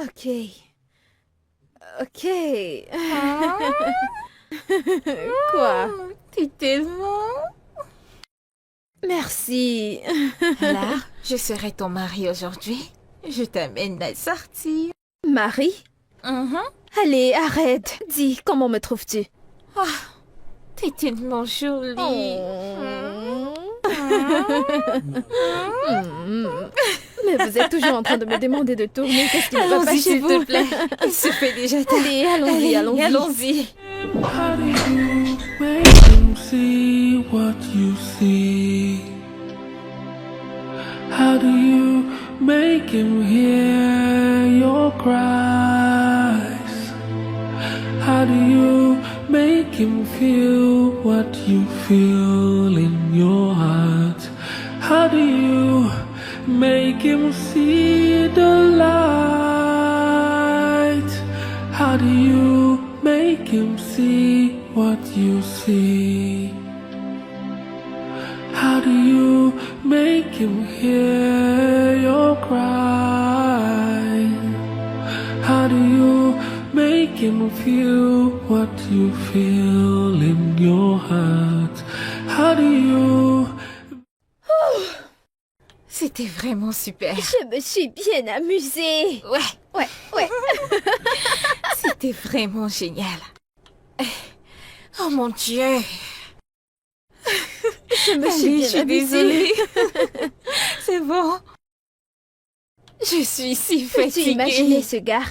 Ok. Ok. Quoi? T'es tellement... Merci. Là, je serai ton mari aujourd'hui. Je t'amène à sortir. Marie? Allez, arrête. Dis, comment me trouves-tu? T'es tellement jolie. Mais vous êtes toujours en train de me demander de tourner. Qu'est-ce qui ne va pas Allons-y, chez s'il vous? te plaît. Il se fait déjà tard. Allez, allons-y, allons-y. Allons-y. How do you make him see what you see? How do you make him hear your cries? How do you make him feel what you feel in your heart? How do you make him see the light? How do you make him see what you see? How do you make him hear your cry? How do you make him feel what you feel in your heart? How do you... C'était vraiment super. Je me suis bien amusée. Ouais. C'était vraiment génial. Oh mon Dieu. Je me suis Allez, bien je suis amusée. désolée. C'est bon. Je suis si Peux-tu fatiguée. imaginer ce gars?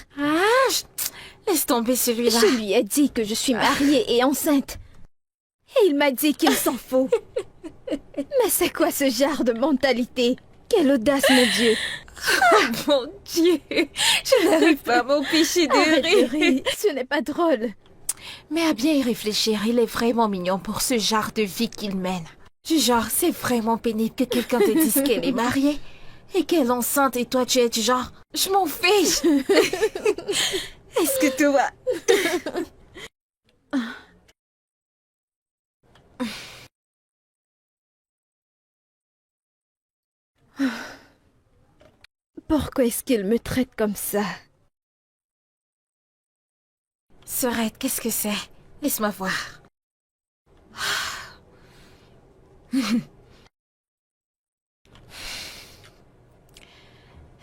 Laisse tomber celui-là. Je lui ai dit que je suis mariée et enceinte. Et il m'a dit qu'il s'en fout. Mais c'est quoi ce genre de mentalité? Quelle audace, mon Dieu! Mon Dieu. Je n'arrive pas à m'empêcher de Arrête de rire. rire, ce n'est pas drôle. Mais à bien y réfléchir, il est vraiment mignon pour ce genre de vie qu'il mène. Du genre, c'est vraiment pénible que quelqu'un te dise qu'elle est mariée et qu'elle est enceinte et toi tu es du genre, je m'en fiche. Est-ce que tout va? Pourquoi est-ce qu'il me traite comme ça? Sorette, qu'est-ce que c'est? Laisse-moi voir.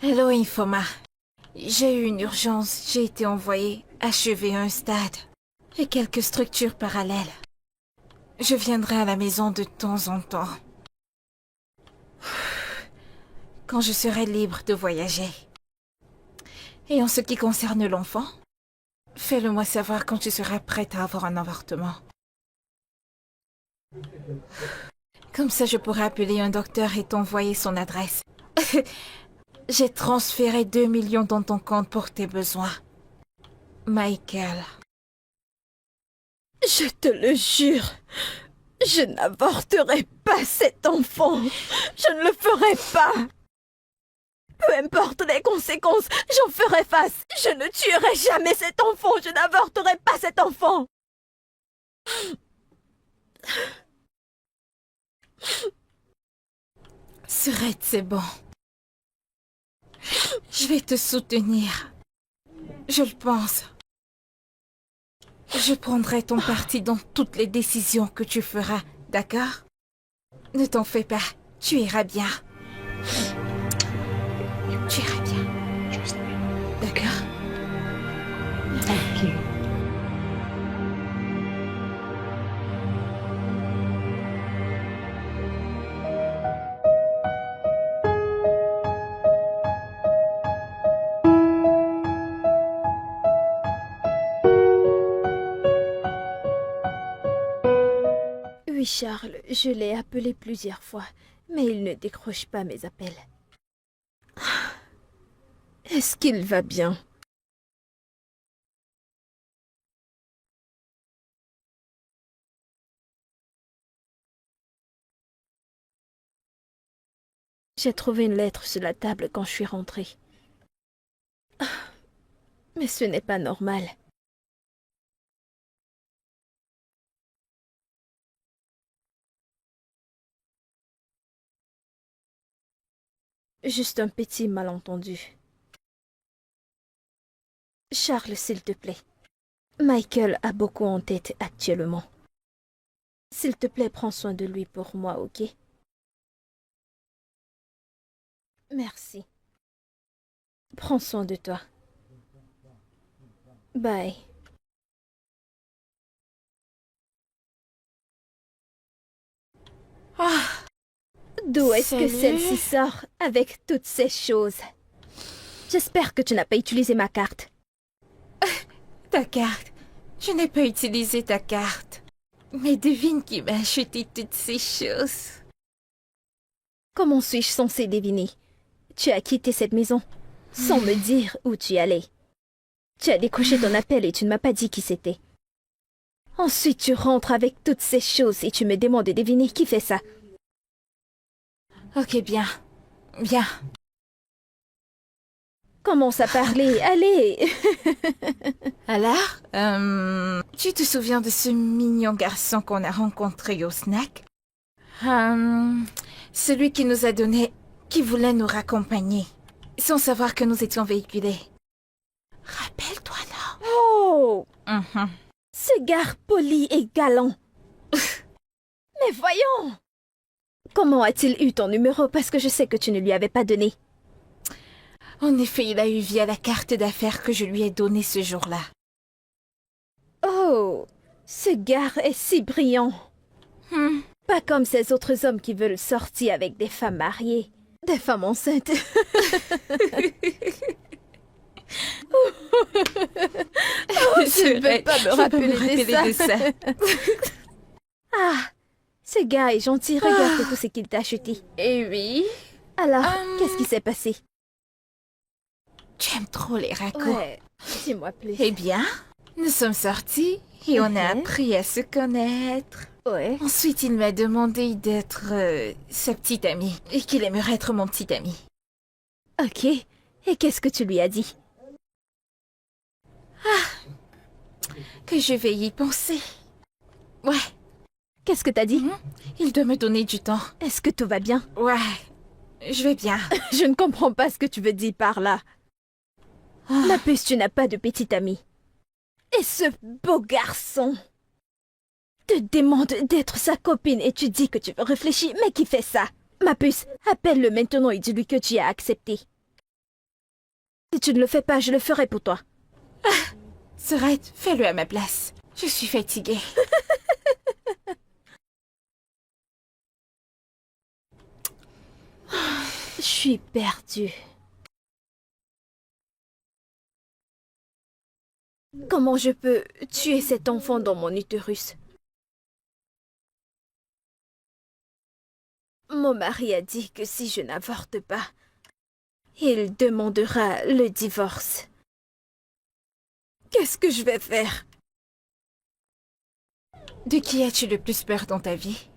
Hello, Infoma. J'ai eu une urgence. J'ai été envoyée achever un stade et quelques structures parallèles. Je viendrai à la maison de temps en temps. Quand je serai libre de voyager. Et en ce qui concerne l'enfant, fais-le-moi savoir quand tu seras prête à avoir un avortement. Comme ça, je pourrai appeler un docteur et t'envoyer son adresse. J'ai transféré 2 millions dans ton compte pour tes besoins. Michael. Je te le jure, je n'avorterai pas cet enfant. Je ne le ferai pas. Peu importe les conséquences, j'en ferai face. Je ne tuerai jamais cet enfant. Je n'avorterai pas cet enfant. Sorette, c'est bon. Je vais te soutenir. Je le pense. Je prendrai ton parti dans toutes les décisions que tu feras, d'accord? Ne t'en fais pas, tu iras bien. Tu iras bien. D'accord? Ok. Oui, Charles, je l'ai appelé plusieurs fois, mais il ne décroche pas mes appels. Est-ce qu'il va bien? J'ai trouvé une lettre sur la table quand je suis rentrée. Mais ce n'est pas normal. Juste un petit malentendu. Charles, s'il te plaît. Michael a beaucoup en tête actuellement. S'il te plaît, prends soin de lui pour moi, ok? Merci. Prends soin de toi. Bye. Ah, D'où est-ce que Salut. celle-ci sort avec toutes ces choses? J'espère que tu n'as pas utilisé ma carte. ta carte. Je n'ai pas utilisé ta carte. Mais devine qui m'a acheté toutes ces choses. Comment suis-je censée deviner? Tu as quitté cette maison sans me dire où tu allais. Tu as décroché ton appel et tu ne m'as pas dit qui c'était. Ensuite, tu rentres avec toutes ces choses et tu me demandes de deviner qui fait ça. Ok, bien. Bien. Commence à parler, allez. Alors, tu te souviens de ce mignon garçon qu'on a rencontré au snack? Celui qui nous a donné, qui voulait nous raccompagner, sans savoir que nous étions véhiculés. Rappelle-toi, non? Oh, Mhm. ce gars poli et galant. Mais voyons. Comment a-t-il eu ton numéro parce que je sais que tu ne lui avais pas donné? En effet, il a eu via la carte d'affaires que je lui ai donnée ce jour-là. Oh, ce gars est si brillant. Hmm. Pas comme ces autres hommes qui veulent sortir avec des femmes mariées, des femmes enceintes. Je ne peux pas me rappeler de ça. Ah, ce gars est gentil, regarde tout ce qu'il t'a acheté. Eh oui. Alors, qu'est-ce qui s'est passé? Tu aimes trop les racontes. Ouais, dis-moi plus. Eh bien, nous sommes sortis et on a Mhm. appris à se connaître. Ouais. Ensuite, il m'a demandé d'être sa petite amie et qu'il aimerait être mon petit ami. Ok. Et qu'est-ce que tu lui as dit? Que je vais y penser. Ouais, Qu'est-ce que t'as dit? il doit me donner du temps. Est-ce que tout va bien? Ouais, je vais bien. Je ne comprends pas ce que tu veux dire par là. Ma puce, tu n'as pas de petite amie. Et ce beau garçon te demande d'être sa copine et tu dis que tu veux réfléchir, mais qui fait ça? Ma puce, appelle-le maintenant et dis-lui que tu as accepté. Si tu ne le fais pas, je le ferai pour toi. Sorette, fais-le à ma place. Je suis fatiguée. Je suis perdue. Comment je peux tuer cet enfant dans mon utérus? Mon mari a dit que si je n'avorte pas, il demandera le divorce. Qu'est-ce que je vais faire? De qui as-tu le plus peur dans ta vie?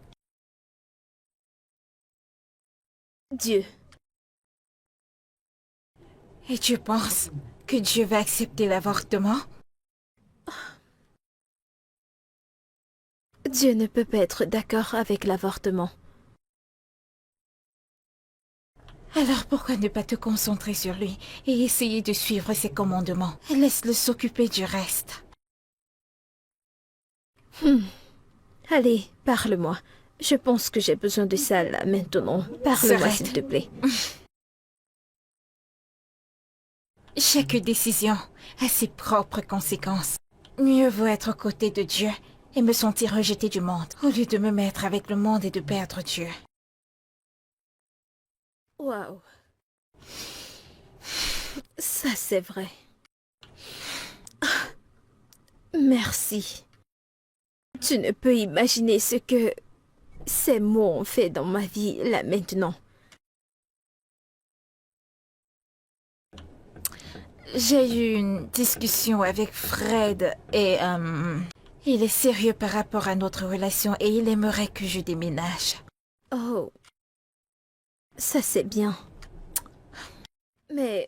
Dieu. Et tu penses que Dieu va accepter l'avortement? Dieu ne peut pas être d'accord avec l'avortement. Alors pourquoi ne pas te concentrer sur lui et essayer de suivre ses commandements? Laisse-le s'occuper du reste. Allez, parle-moi. Je pense que j'ai besoin de ça là maintenant. Parle-moi S'arrête. s'il te plaît. Chaque décision a ses propres conséquences. Mieux vaut être aux côtés de Dieu et me sentir rejeté du monde, au lieu de me mettre avec le monde et de perdre Dieu. Waouh. Ça c'est vrai. Merci. Tu ne peux imaginer ce que ces mots ont fait dans ma vie là maintenant. J'ai eu une discussion avec Fred et il est sérieux par rapport à notre relation et il aimerait que je déménage. Oh. Ça c'est bien. Mais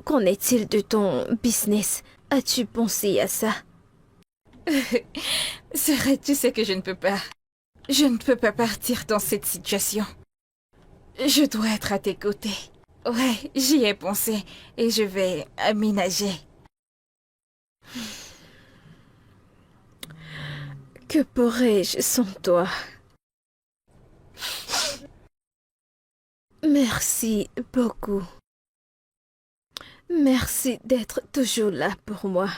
qu'en est-il de ton business? As-tu pensé à ça? Serais-tu sais que je ne peux pas? Je ne peux pas partir dans cette situation. Je dois être à tes côtés. Ouais, j'y ai pensé et je vais aménager. Que pourrais-je sans toi? Merci beaucoup. Merci d'être toujours là pour moi.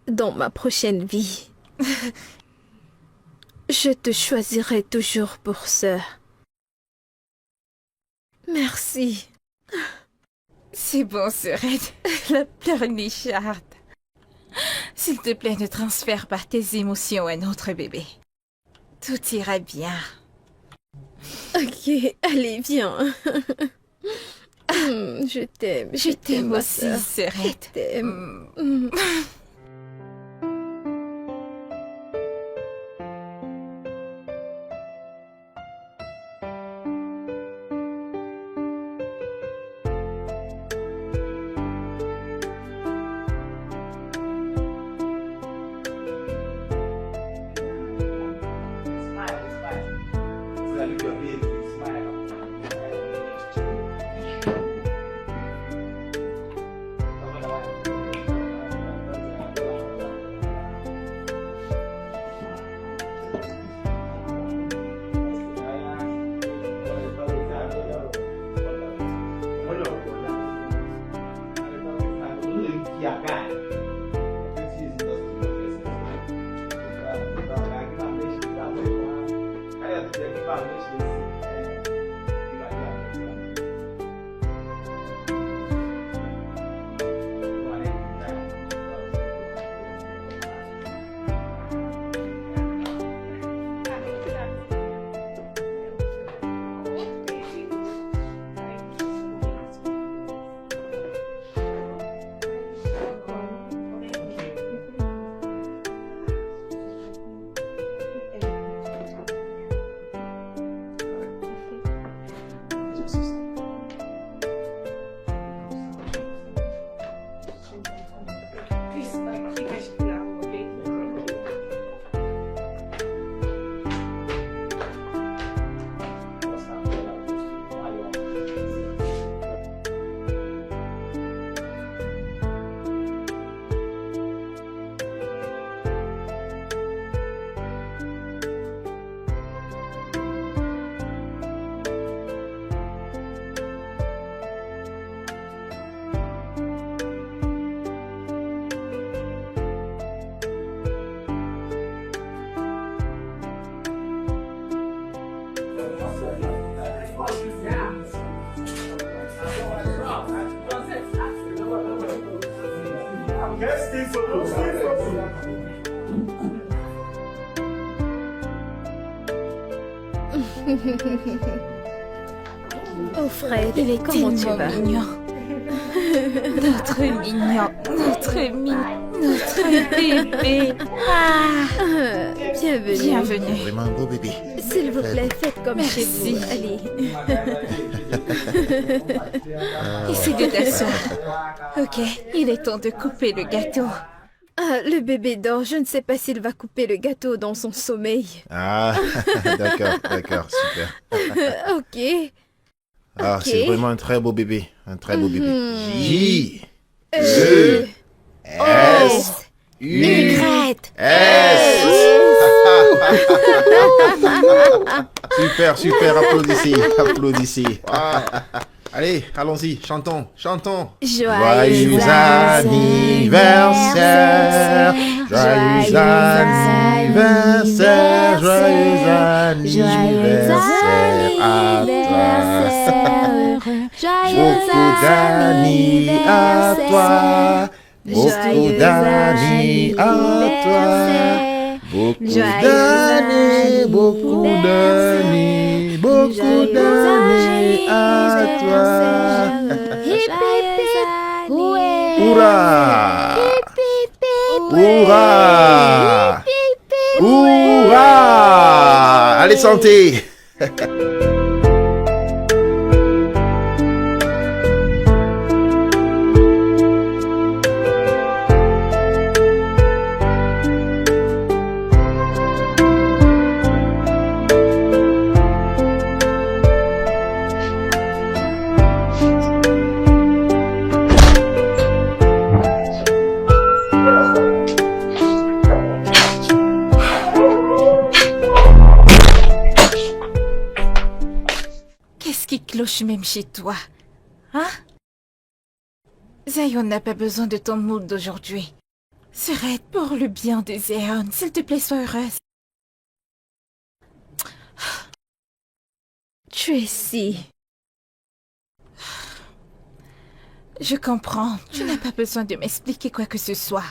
Dans ma prochaine vie, je te choisirai toujours pour sœur. Merci. C'est bon, Red. La pleurnicharde. S'il te plaît, ne transfère pas tes émotions à notre bébé. Tout ira bien. Ok, allez, viens. Je t'aime. Je t'aime ma aussi, sœur. Red. Je t'aime. Oh Fred, comment tu vas? Mignon. Notre mignon, notre bébé. Ah, Bienvenue. bienvenue. Vraiment un beau bébé. S'il vous plaît, faites comme Merci. chez vous. Allez. Et c'est de ta soeur. Ok, il est temps de couper le gâteau. Ah, le bébé dort. Je ne sais pas s'il va couper le gâteau dans son sommeil. Ah, d'accord, super. Ok. Ah, Ok. c'est vraiment un très beau bébé. Un très beau bébé. J, E, S, U, Y. S. Super, applaudissez. Ah. Allez, allons-y, chantons. Joyeux anniversaire, joyeux anniversaire à toi. Beaucoup d'années à toi. Beaucoup d'années, beaucoup d'années, beaucoup d'années à toi. Hurrah! Hurrah! Hurrah! Allez, santé! Qu'est-ce qui cloche même chez toi? Hein? Zion n'a pas besoin de ton mood d'aujourd'hui. Serait pour le bien de Zion, s'il te plaît, sois heureuse. Tracy. Je comprends. Tu n'as pas besoin de m'expliquer quoi que ce soit.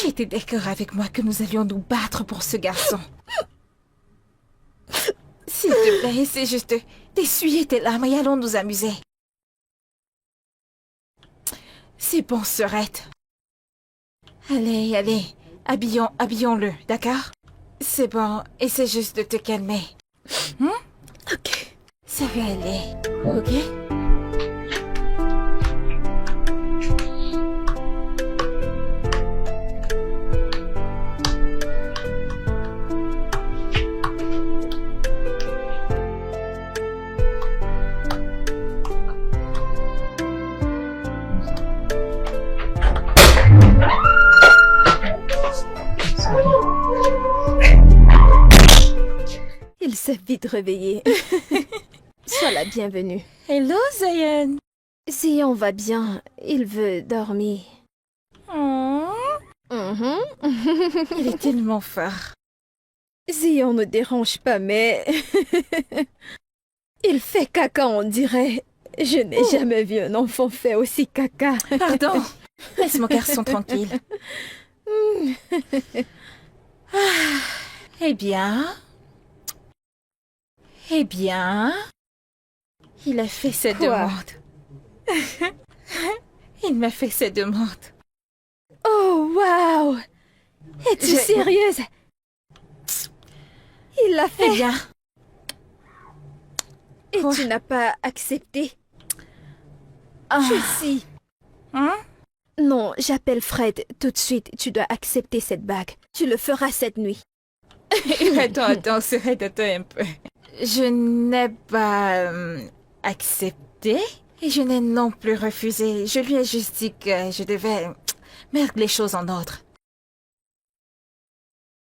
J'étais d'accord avec moi que nous allions nous battre pour ce garçon. S'il te plaît, essaie juste d'essuyer tes larmes et allons nous amuser. C'est bon, Serette. Allez, habillons-le, d'accord? C'est bon, essaie juste de te calmer. Ok. Ça va aller, ok? Il s'est vite réveillé. Sois la bienvenue. Hello, Zion. Zion va bien. Il veut dormir. Mhm. Il est tellement fort. Zion ne dérange pas, mais... Il fait caca, on dirait. Je n'ai jamais vu un enfant faire aussi caca. Pardon. Laisse mon garçon tranquille. Ah, eh bien... Il a fait sa Quoi? demande. Il m'a fait sa demande. Oh, wow! Es-tu Je- sérieuse? Il l'a Eh fait bien... et quoi? tu n'as pas accepté. Ah, Tracy. hein? Non, j'appelle Fred tout de suite. Tu dois accepter cette bague. Tu le feras cette nuit. Attends, Serette, attends un peu. Je n'ai pas accepté et je n'ai non plus refusé. Je lui ai juste dit que je devais mettre les choses en ordre.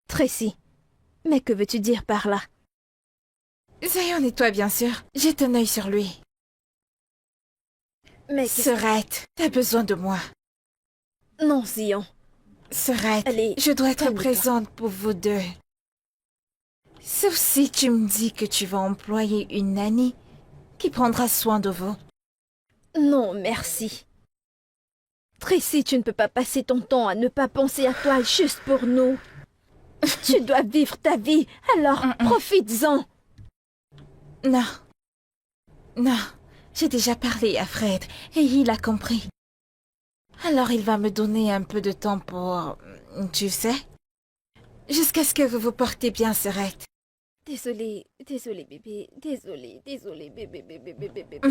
Tracy, mais que veux-tu dire par là? Zion et toi, bien sûr. Jette un œil sur lui. Mais Serette, t'as besoin de moi. non, Zion. Serette, Allez, je dois être calme-toi. présente pour vous deux. Sauf si tu me dis que tu vas employer une nanny qui prendra soin de vous. Non, merci. Tracy, tu ne peux pas passer ton temps à ne pas penser à toi juste pour nous. Tu dois vivre ta vie, alors profites-en. Non, j'ai déjà parlé à Fred et il a compris. Alors il va me donner un peu de temps pour... Tu sais? Jusqu'à ce que vous vous portez bien, Serette. Désolée, bébé. Désolée, bébé.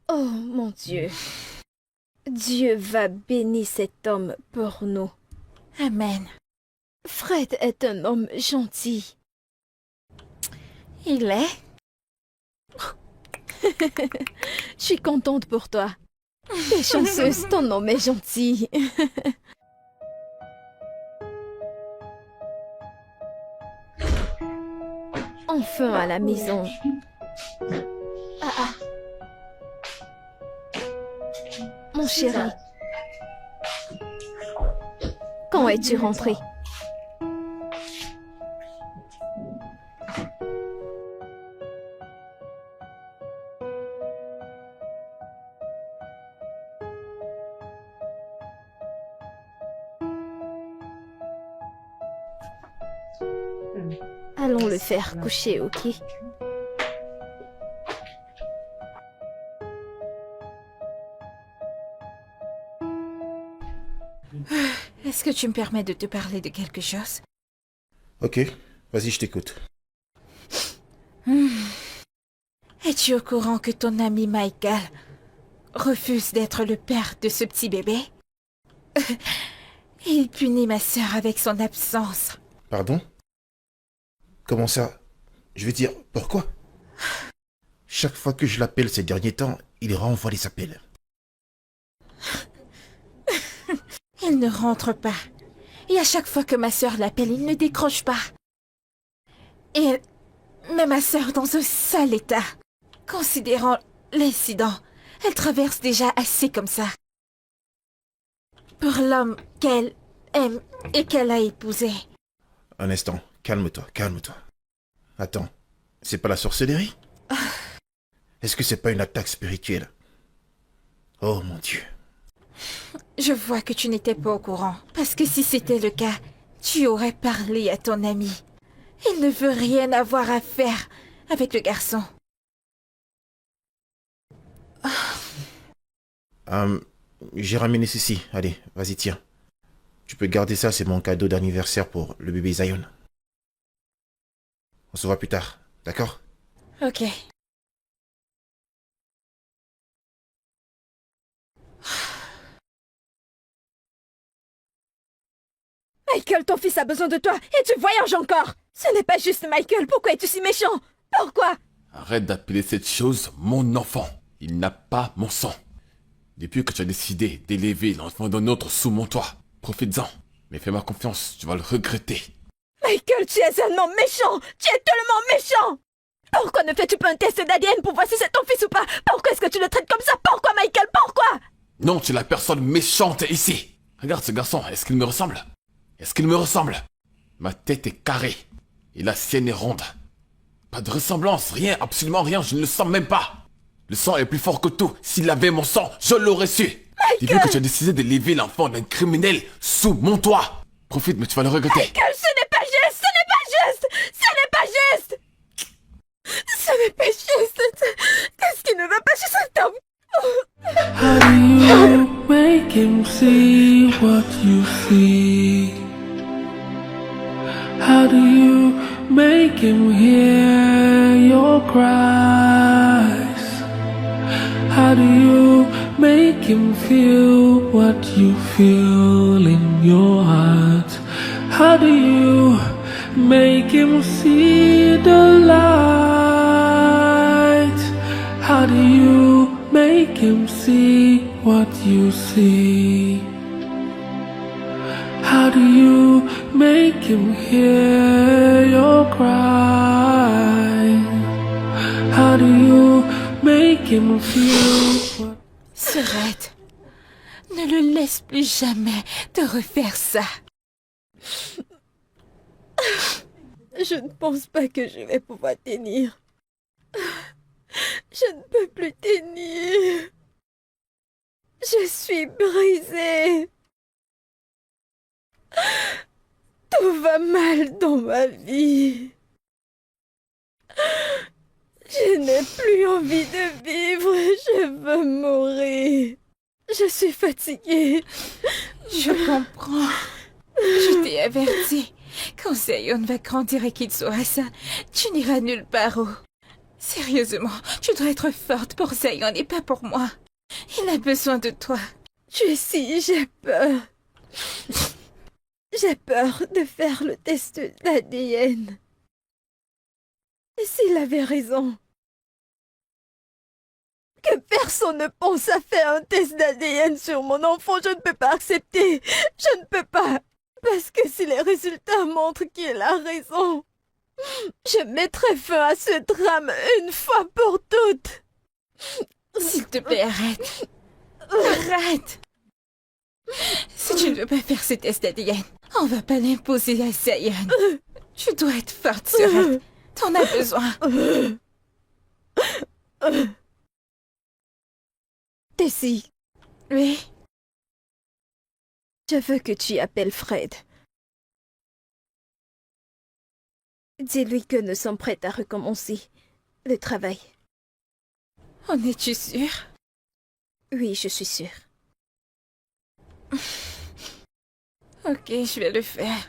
Oh, mon Dieu. Dieu va bénir cet homme pour nous. Amen. Fred est un homme gentil. Il est? Je suis contente pour toi. T'es chanceuse, ton homme est gentil. Enfin à la maison. Mon chéri. Quand es-tu rentré? Allons le faire coucher, ok? Est-ce que tu me permets de te parler de quelque chose? Ok, vas-y, je t'écoute. Es-tu au courant que ton ami Michael refuse d'être le père de ce petit bébé? Il punit ma sœur avec son absence. Pardon? Comment ça? Je veux dire, pourquoi? Chaque fois que je l'appelle ces derniers temps, il renvoie les appels. Il ne rentre pas. Et à chaque fois que ma sœur l'appelle, il ne décroche pas. Et elle met ma sœur dans un sale état. Considérant l'incident, elle traverse déjà assez comme ça. Pour l'homme qu'elle aime et qu'elle a épousé. Un instant, calme-toi, calme-toi. Attends, c'est pas la sorcellerie? Est-ce que c'est pas une attaque spirituelle? Oh mon Dieu. Je vois que tu n'étais pas au courant. Parce que si c'était le cas, tu aurais parlé à ton ami. Il ne veut rien avoir à faire avec le garçon. J'ai ramené ceci. Allez, vas-y, tiens. Tu peux garder ça, c'est mon cadeau d'anniversaire pour le bébé Zion. On se voit plus tard, d'accord? Ok. Michael, ton fils a besoin de toi et tu voyages encore. Ce n'est pas juste, Michael. Pourquoi es-tu si méchant? Pourquoi? Arrête d'appeler cette chose mon enfant. Il n'a pas mon sang. Depuis que tu as décidé d'élever l'enfant d'un autre sous mon toit, profites-en. Mais fais-moi confiance, tu vas le regretter. Michael, tu es un homme méchant. Tu es tellement méchant. Pourquoi ne fais-tu pas un test d'ADN pour voir si c'est ton fils ou pas? Pourquoi est-ce que tu le traites comme ça? Pourquoi, Michael? Pourquoi? Non, tu es la personne méchante ici. Regarde ce garçon, est-ce qu'il me ressemble? Est-ce qu'il me ressemble? Ma tête est carrée et la sienne est ronde. Pas de ressemblance, rien, absolument rien, je ne le sens même pas. Le sang est plus fort que tout. S'il avait mon sang, je l'aurais su. Depuis que tu as décidé d'élever l'enfant d'un criminel sous mon toit. Profite, mais tu vas le regretter. Michael, ce n'est pas juste. Ce n'est pas juste. Ce n'est pas juste. Ce n'est pas juste. Qu'est-ce qui ne va pas chez cet homme? How do you make him see what you see? How do you make him hear your cries? How do you make him feel what you feel in your heart? How do you make him see the light? How do you make him see what you see? How do you make him hear your cry? How do you make him feel what... Sœurette, ne le laisse plus jamais te refaire ça. Je ne pense pas que je vais pouvoir tenir. Je ne peux plus tenir. Je suis brisée. Tout va mal dans ma vie. Je n'ai plus envie de vivre. Je veux mourir. Je suis fatiguée. Je comprends. Je t'ai averti. Quand Zion va grandir et qu'il sera sain, tu n'iras nulle part où. Sérieusement, tu dois être forte pour Zion et pas pour moi. Il a besoin de toi. Jessie, j'ai peur. J'ai peur de faire le test d'ADN. Et s'il avait raison? Que personne ne pense à faire un test d'ADN sur mon enfant, je ne peux pas accepter. Je ne peux pas. Parce que si les résultats montrent qu'il a raison, je mettrai fin à ce drame une fois pour toutes. S'il te plaît, arrête. Arrête. Si tu ne veux pas faire ce test ADN, on va pas l'imposer à Zayan. Tu dois être forte sur elle. T'en as besoin. Tessie, Oui. je veux que tu appelles Fred. Dis-lui que nous sommes prêts à recommencer le travail. En es-tu sûre? Oui, je suis sûre. Ok, je vais le faire.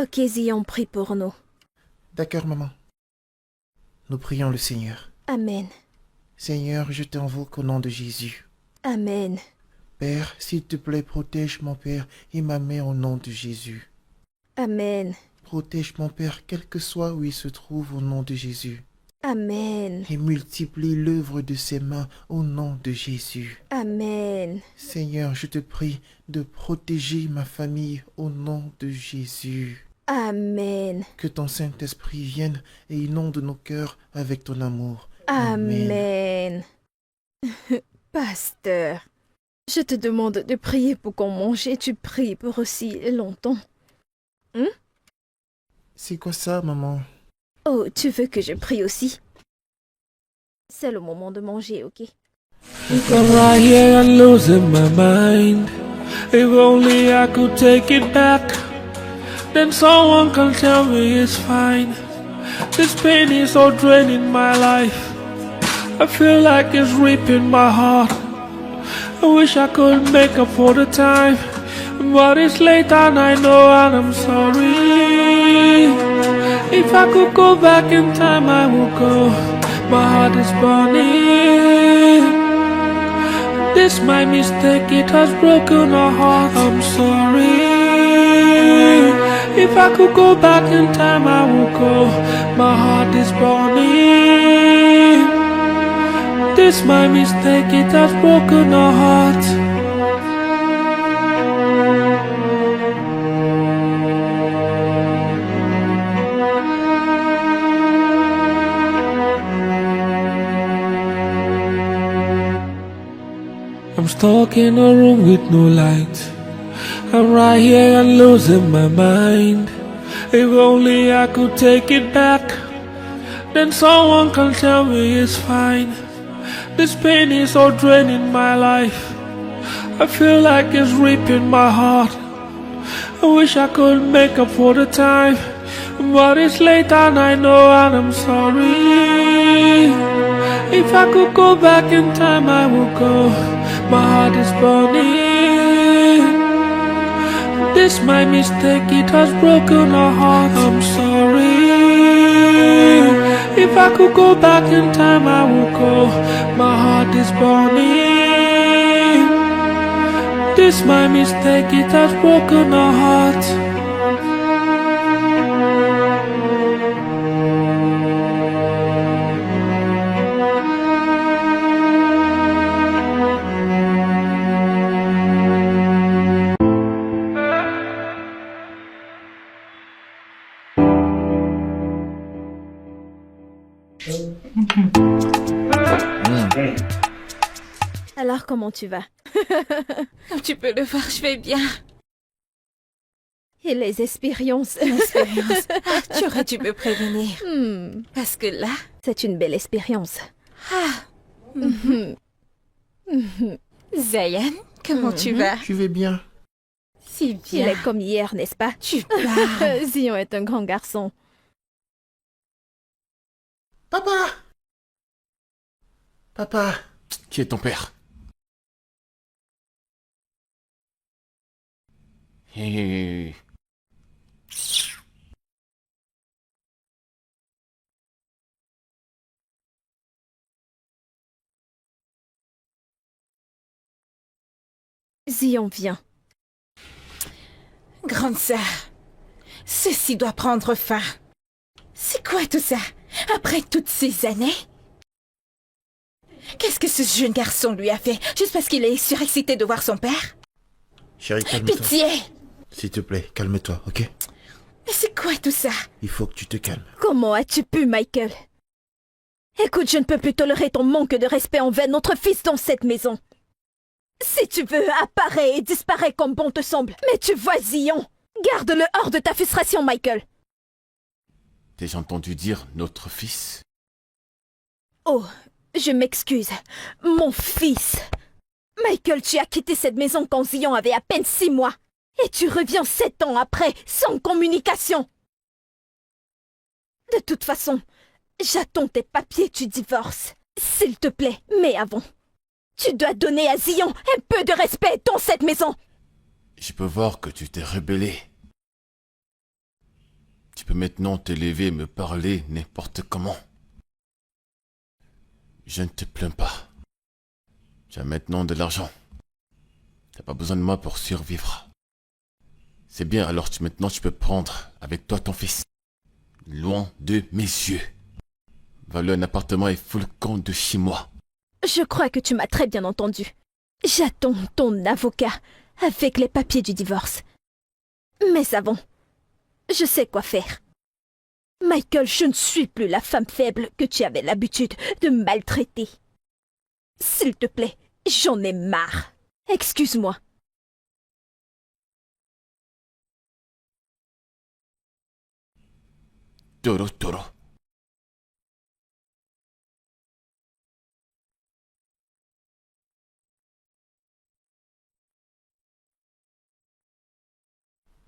Ok, Zion, prie pour nous. D'accord, maman. Nous prions le Seigneur. Amen. Seigneur, je t'invoque au nom de Jésus. Amen. Père, s'il te plaît, protège mon Père et ma mère au nom de Jésus. Amen. Protège mon Père, quel que soit où il se trouve au nom de Jésus. Amen. Et multiplie l'œuvre de ses mains au nom de Jésus. Amen. Seigneur, je te prie de protéger ma famille au nom de Jésus. Amen. Que ton Saint-Esprit vienne et inonde nos cœurs avec ton amour. Amen. Pasteur, je te demande de prier pour qu'on mange et tu pries pour aussi longtemps. C'est quoi ça, maman? Oh, tu veux que je prie aussi? C'est le moment de manger, ok? I'm right here and losing my mind. If only I could take it back, then someone can tell me it's fine. This pain is so draining my life. I feel like it's ripping my heart. I wish I could make up for the time, but it's late and I know and I'm sorry. If I could go back in time, I would go. My heart is burning. This my mistake, it has broken our heart. I'm sorry. If I could go back in time, I would go. My heart is burning. This my mistake, it has broken our heart. I'm stuck in a room with no light. I'm right here and losing my mind. If only I could take it back, then someone can tell me it's fine. This pain is so draining my life. I feel like it's ripping my heart. I wish I could make up for the time, but it's late and I know and I'm sorry. If I could go back in time, I would go. My heart is burning. This my mistake, it has broken our heart. I'm sorry. If I could go back in time, I would go. My heart is burning. This my mistake, it has broken our heart. Alors, comment tu vas? Comme tu peux le voir, je vais bien. Et les expériences? L'expérience. Ah, tu aurais dû me prévenir. Parce que là... C'est une belle expérience. Zayan, comment tu vas? Je vais bien. Si Il bien. est comme hier, n'est-ce pas? Tu parles. Zion est un grand garçon. Papa! Papa! Qui est ton père? Hé, Zion, viens. Grande sœur, ceci doit prendre fin. C'est quoi tout ça? Après toutes ces années? Qu'est-ce que ce jeune garçon lui a fait? Juste parce qu'il est surexcité de voir son père? Chérie, calme-toi. Pitié! S'il te plaît, calme-toi, ok? Mais c'est quoi tout ça? Il faut que tu te calmes. Comment as-tu pu, Michael? Écoute, je ne peux plus tolérer ton manque de respect envers notre fils dans cette maison. Si tu veux, apparais et disparais comme bon te semble. Mais tu vois, Zion, garde-le hors de ta frustration, Michael. T'ai-je entendu dire notre fils? Oh, je m'excuse. Mon fils. Michael, tu as quitté cette maison quand Zion avait à peine 6 mois. Et tu reviens 7 ans après, sans communication. De toute façon, j'attends tes papiers du divorce. S'il te plaît, mais avant, tu dois donner à Zion un peu de respect dans cette maison. Je peux voir que tu t'es rebellé. Tu peux maintenant te lever et me parler n'importe comment. Je ne te plains pas. Tu as maintenant de l'argent. T'as pas besoin de moi pour survivre. C'est bien, alors maintenant tu peux prendre avec toi ton fils. Loin de mes yeux. Va-le un appartement et fous le camp de chez moi. Je crois que tu m'as très bien entendu. J'attends ton avocat avec les papiers du divorce. Mais avant, je sais quoi faire. Michael, je ne suis plus la femme faible que tu avais l'habitude de maltraiter. S'il te plaît, j'en ai marre. Excuse-moi. Toro, toro.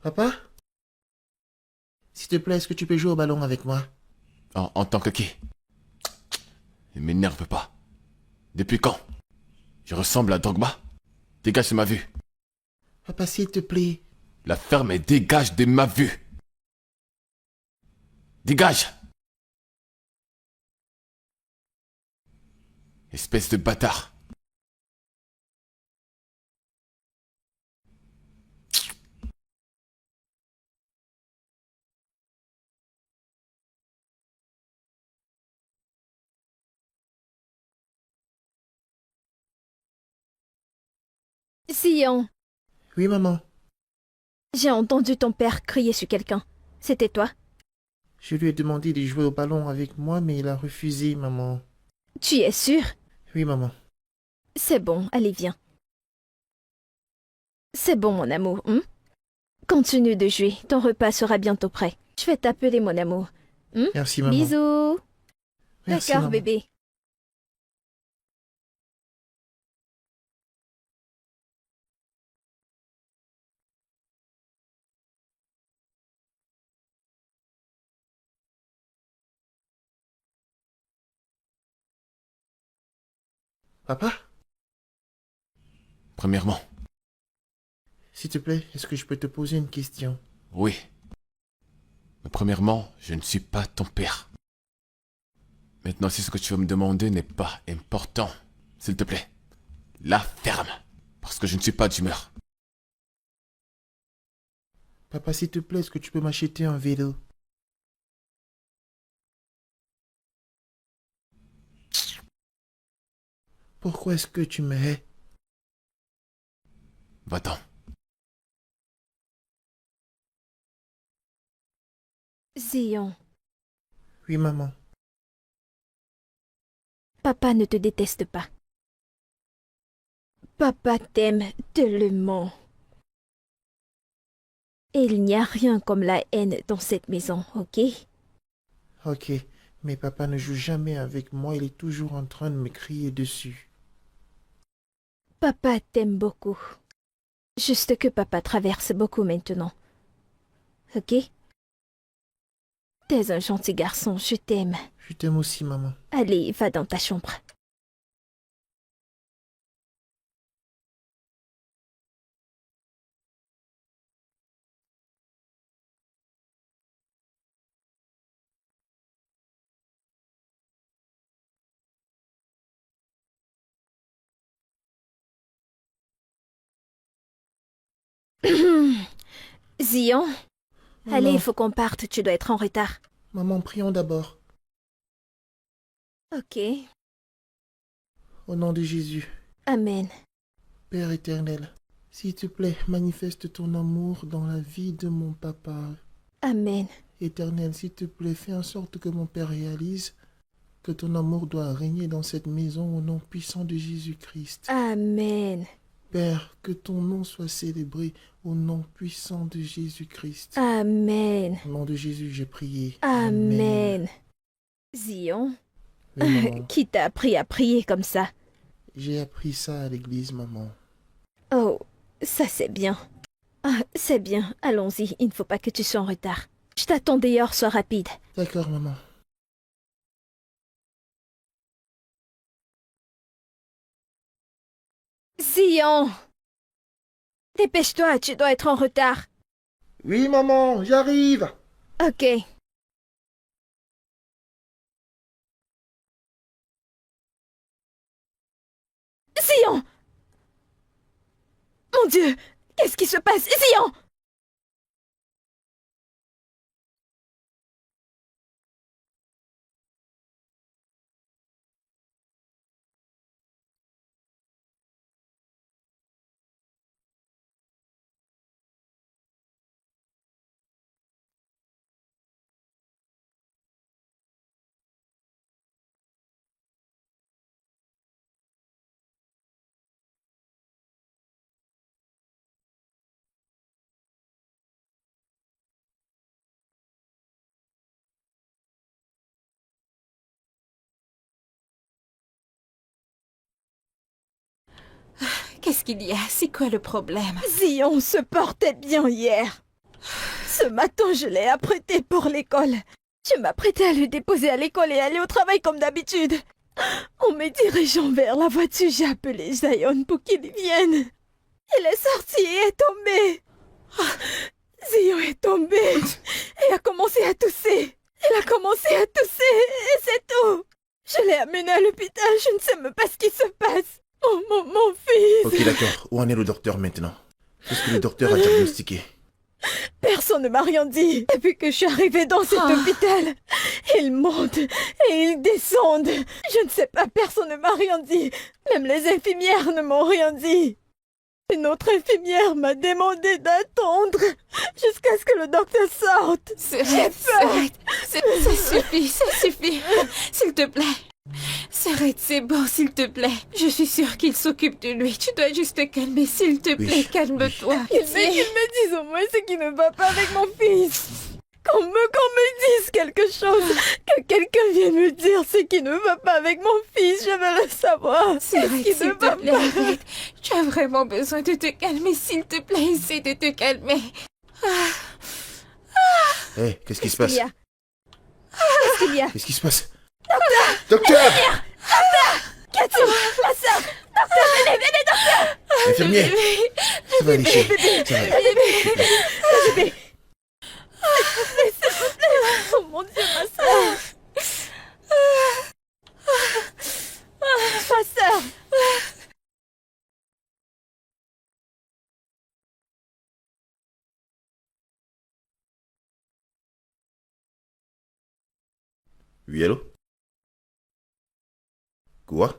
Papa? S'il te plaît, est-ce que tu peux jouer au ballon avec moi? En tant que qui? Ne m'énerve pas. Depuis quand? Je ressemble à Drogba? Dégage de ma vue. Papa, s'il te plaît. La ferme et dégage de ma vue. Dégage! Espèce de bâtard. Zion, Oui, maman. j'ai entendu ton père crier sur quelqu'un. C'était toi? Je lui ai demandé de jouer au ballon avec moi, mais il a refusé, maman. Tu es sûr? Oui, maman. C'est bon, allez, viens. C'est bon, mon amour. Continue de jouer, ton repas sera bientôt prêt. Je vais t'appeler, mon amour. Merci, maman. Bisous. Merci, D'accord, maman. bébé. Papa? Premièrement, S'il te plaît, est-ce que je peux te poser une question? oui. Mais premièrement, je ne suis pas ton père. Maintenant, si ce que tu vas me demander n'est pas important, s'il te plaît, la ferme. Parce que je ne suis pas d'humeur. Papa, s'il te plaît, est-ce que tu peux m'acheter un vélo? Pourquoi est-ce que tu me hais? Va-t'en. Zion, Oui, maman. papa ne te déteste pas. Papa t'aime tellement. Et il n'y a rien comme la haine dans cette maison, ok? Ok, mais papa ne joue jamais avec moi, il est toujours en train de me crier dessus. Papa t'aime beaucoup. Juste que papa traverse beaucoup maintenant. Ok? T'es un gentil garçon, je t'aime. Je t'aime aussi, maman. Allez, va dans ta chambre. Zion, allez, Maman, il faut qu'on parte, tu dois être en retard. maman, prions d'abord. Ok, Au nom de Jésus. Amen. Père éternel, s'il te plaît, manifeste ton amour dans la vie de mon papa. Amen. Éternel, s'il te plaît, fais en sorte que mon Père réalise que ton amour doit régner dans cette maison au nom puissant de Jésus-Christ. Amen. Père, que ton nom soit célébré au nom puissant de Jésus-Christ. Amen. Au nom de Jésus, j'ai prié. Amen. Zion, Oui, maman. qui t'a appris à prier comme ça? J'ai appris ça à l'église, maman. Oh, ça c'est bien. Ah, c'est bien, allons-y, il ne faut pas que tu sois en retard. Je t'attends dehors, sois rapide. D'accord, maman. Zion! Dépêche-toi, tu dois être en retard. Oui, maman, j'arrive. Ok. Zion! Mon Dieu! Qu'est-ce qui se passe? Zion! Qu'est-ce qu'il y a? C'est quoi le problème? Zion se portait bien hier. Ce matin, je l'ai apprêté pour l'école. Je m'apprêtais à le déposer à l'école et aller au travail comme d'habitude. En me dirigeant vers la voiture, j'ai appelé Zion pour qu'il vienne. Il est sorti et est tombé. Zion est tombé et a commencé à tousser. Il a commencé à tousser et c'est tout. Je l'ai amené à l'hôpital, je ne sais même pas ce qui se passe. Oh, mon fils. Ok, d'accord. Où en est le docteur maintenant? Qu'est-ce que le docteur a diagnostiqué? Personne ne m'a rien dit. Depuis que je suis arrivée dans cet hôpital, ils montent et ils descendent. Je ne sais pas, personne ne m'a rien dit. Même les infirmières ne m'ont rien dit. Une autre infirmière m'a demandé d'attendre jusqu'à ce que le docteur sorte. Arrête. Ça suffit, ça suffit. S'il te plaît. S'arrête, c'est bon, s'il te plaît. Je suis sûre qu'il s'occupe de lui. Tu dois juste te calmer, s'il te plaît. Calme-toi. Qu'il me dise au moins ce qui ne va pas avec mon fils. Qu'on me dise quelque chose. Que quelqu'un vienne me dire ce qui ne va pas avec mon fils. Je veux le savoir. Arrête, Qu'est-ce qui s'il ne te va plaît, pas? arrête. Tu as vraiment besoin de te calmer, s'il te plaît. Essaie de te calmer. Hé, qu'est-ce qui se Qu'est-ce passe? qu'il y a? Qu'est-ce qu'il y a? Qu'est-ce qui se passe? Docteur! Qu'y a-t-il? Ma soeur! Docteur, venez, docteur! Infirmier! Ça va aller, chérie. Ça va aller. Bébé! S'il vous plaît! Oh mon Dieu, ma soeur! Ma soeur! Oui, allô? Quoi?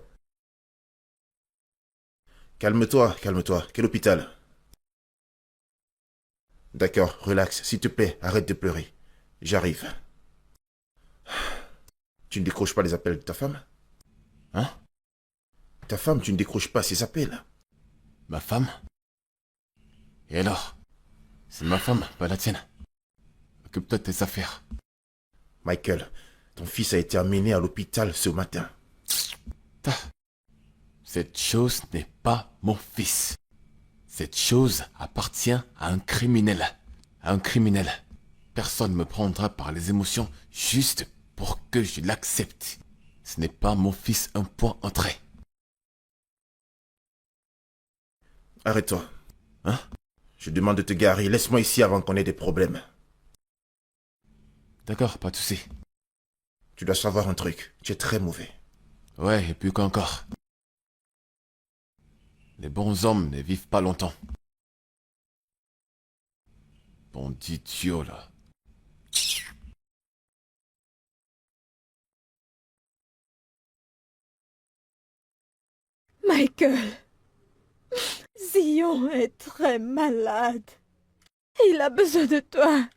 Calme-toi, calme-toi. Quel hôpital? D'accord, relax. S'il te plaît, arrête de pleurer. J'arrive. Tu ne décroches pas les appels de ta femme? Hein? Ta femme, tu ne décroches pas ses appels. Ma femme? Et alors? C'est ma femme, pas la tienne. Occupe-toi de tes affaires. Michael, ton fils a été amené à l'hôpital ce matin. Cette chose n'est pas mon fils. Cette chose appartient à un criminel. À un criminel. Personne ne me prendra par les émotions juste pour que je l'accepte. Ce n'est pas mon fils, un point entré. Arrête-toi. Hein? Je demande de te garer. Laisse-moi ici avant qu'on ait des problèmes. D'accord, pas de souci. Tu dois savoir un truc. Tu es très mauvais. Ouais, et puis qu'encore. Les bons hommes ne vivent pas longtemps. Bon d'idiot, là. Michael, Zion est très malade. Il a besoin de toi.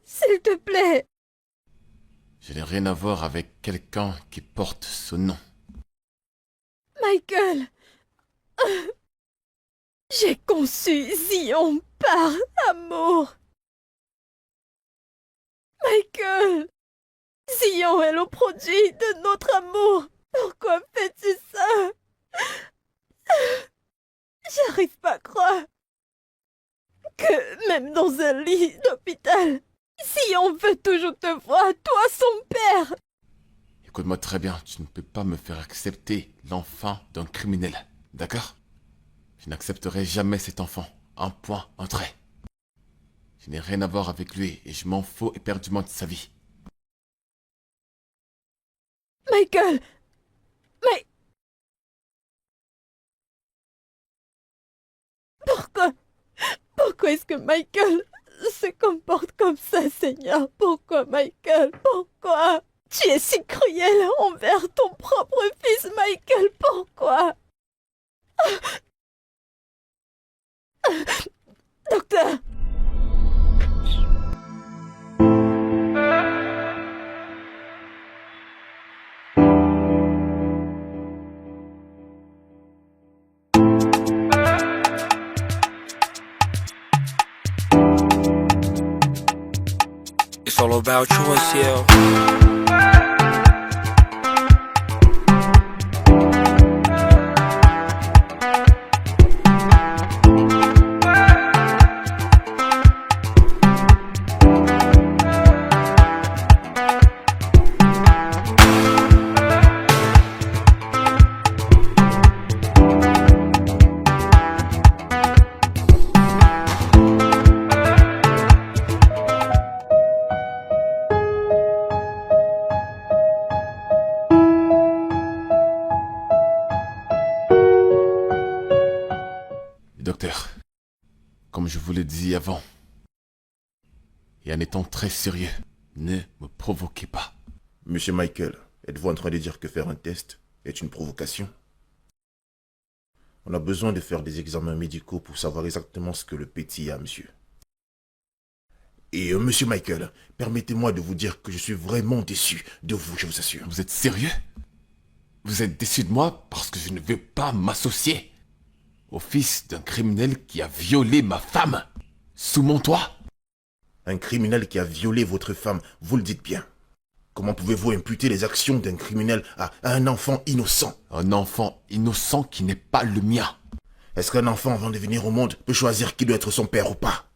S'il te plaît. Je n'ai rien à voir avec quelqu'un qui porte ce nom. Michael, j'ai conçu Zion par amour. Michael, Zion est le produit de notre amour. Pourquoi fais-tu ça? J'arrive pas à croire que même dans un lit d'hôpital, Zion veut toujours te voir, toi son père. Écoute-moi très bien, tu ne peux pas me faire accepter l'enfant d'un criminel, d'accord? Je n'accepterai jamais cet enfant. Un point, un trait. Je n'ai rien à voir avec lui et je m'en fous éperdument de sa vie. Michael, mais... Pourquoi est-ce que Michael se comporte comme ça, Seigneur? Pourquoi, Michael? Pourquoi? Tu es si cruel envers ton propre fils, Michael. Pourquoi? Docteur! It's all about choice, yeah. Docteur, comme je vous l'ai dit avant, et en étant très sérieux, ne me provoquez pas. Monsieur Michael, êtes-vous en train de dire que faire un test est une provocation? On a besoin de faire des examens médicaux pour savoir exactement ce que le petit a, monsieur. Et monsieur Michael, permettez-moi de vous dire que je suis vraiment déçu de vous, je vous assure. Vous êtes sérieux? Vous êtes déçu de moi parce que je ne veux pas m'associer au fils d'un criminel qui a violé ma femme sous mon toit? Un criminel qui a violé votre femme, vous le dites bien. Comment pouvez-vous imputer les actions d'un criminel à un enfant innocent? Un enfant innocent qui n'est pas le mien. Est-ce qu'un enfant, avant de venir au monde, peut choisir qui doit être son père ou pas?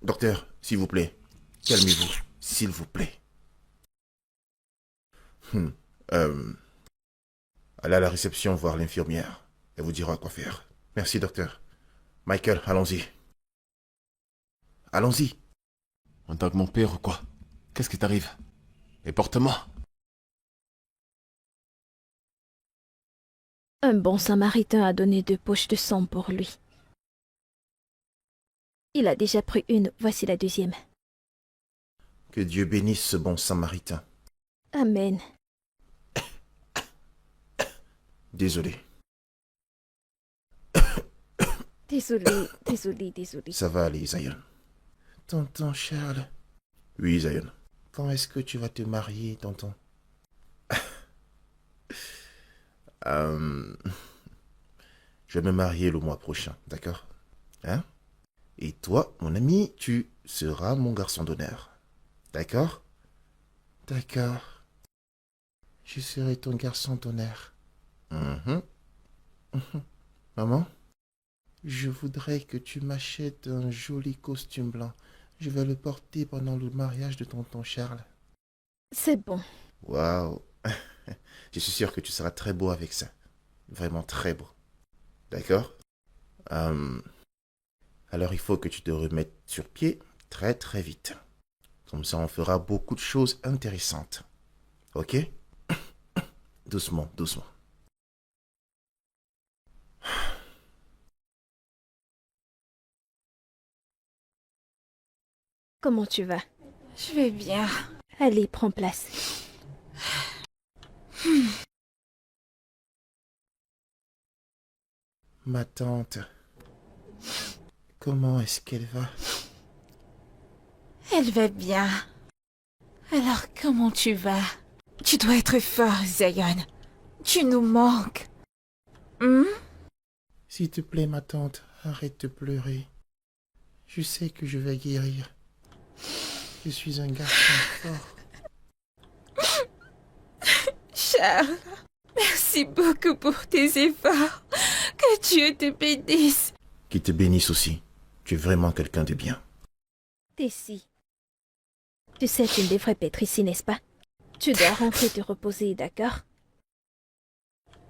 Docteur, s'il vous plaît, calmez-vous, s'il vous plaît. Allez à la réception voir l'infirmière. Elle vous dira quoi faire. Merci, docteur. Michael, allons-y. Allons-y. En tant que mon père ou quoi? Qu'est-ce qui t'arrive? Et porte-moi. Un bon samaritain a donné 2 poches de sang pour lui. Il a déjà pris une, voici la 2e. Que Dieu bénisse ce bon samaritain. Amen. Désolé. Désolé. Ça va aller, Zion. Tonton Charles, Oui, Zion. quand est-ce que tu vas te marier, tonton? Je vais me marier le mois prochain, d'accord? Hein? Et toi, mon ami, tu seras mon garçon d'honneur. D'accord? D'accord. Je serai ton garçon d'honneur. Mhm. Maman, je voudrais que tu m'achètes un joli costume blanc. Je vais le porter pendant le mariage de tonton Charles. C'est bon. Waouh. Je suis sûr que tu seras très beau avec ça. Vraiment très beau. D'accord? Alors il faut que tu te remettes sur pied très très vite. Comme ça on fera beaucoup de choses intéressantes. Ok? Doucement, doucement. Comment tu vas? Je vais bien. Allez, prends place. Ma tante. Comment est-ce qu'elle va? Elle va bien. Alors, comment tu vas? Tu dois être fort, Zion. Tu nous manques. S'il te plaît, ma tante, arrête de pleurer. Je sais que je vais guérir. Je suis un garçon fort. Charles, merci beaucoup pour tes efforts. Que Dieu te bénisse. Qu'il te bénisse aussi. Tu es vraiment quelqu'un de bien. Tessie. Tu sais, tu ne devrais pas être ici, n'est-ce pas? Tu dois rentrer te reposer, d'accord?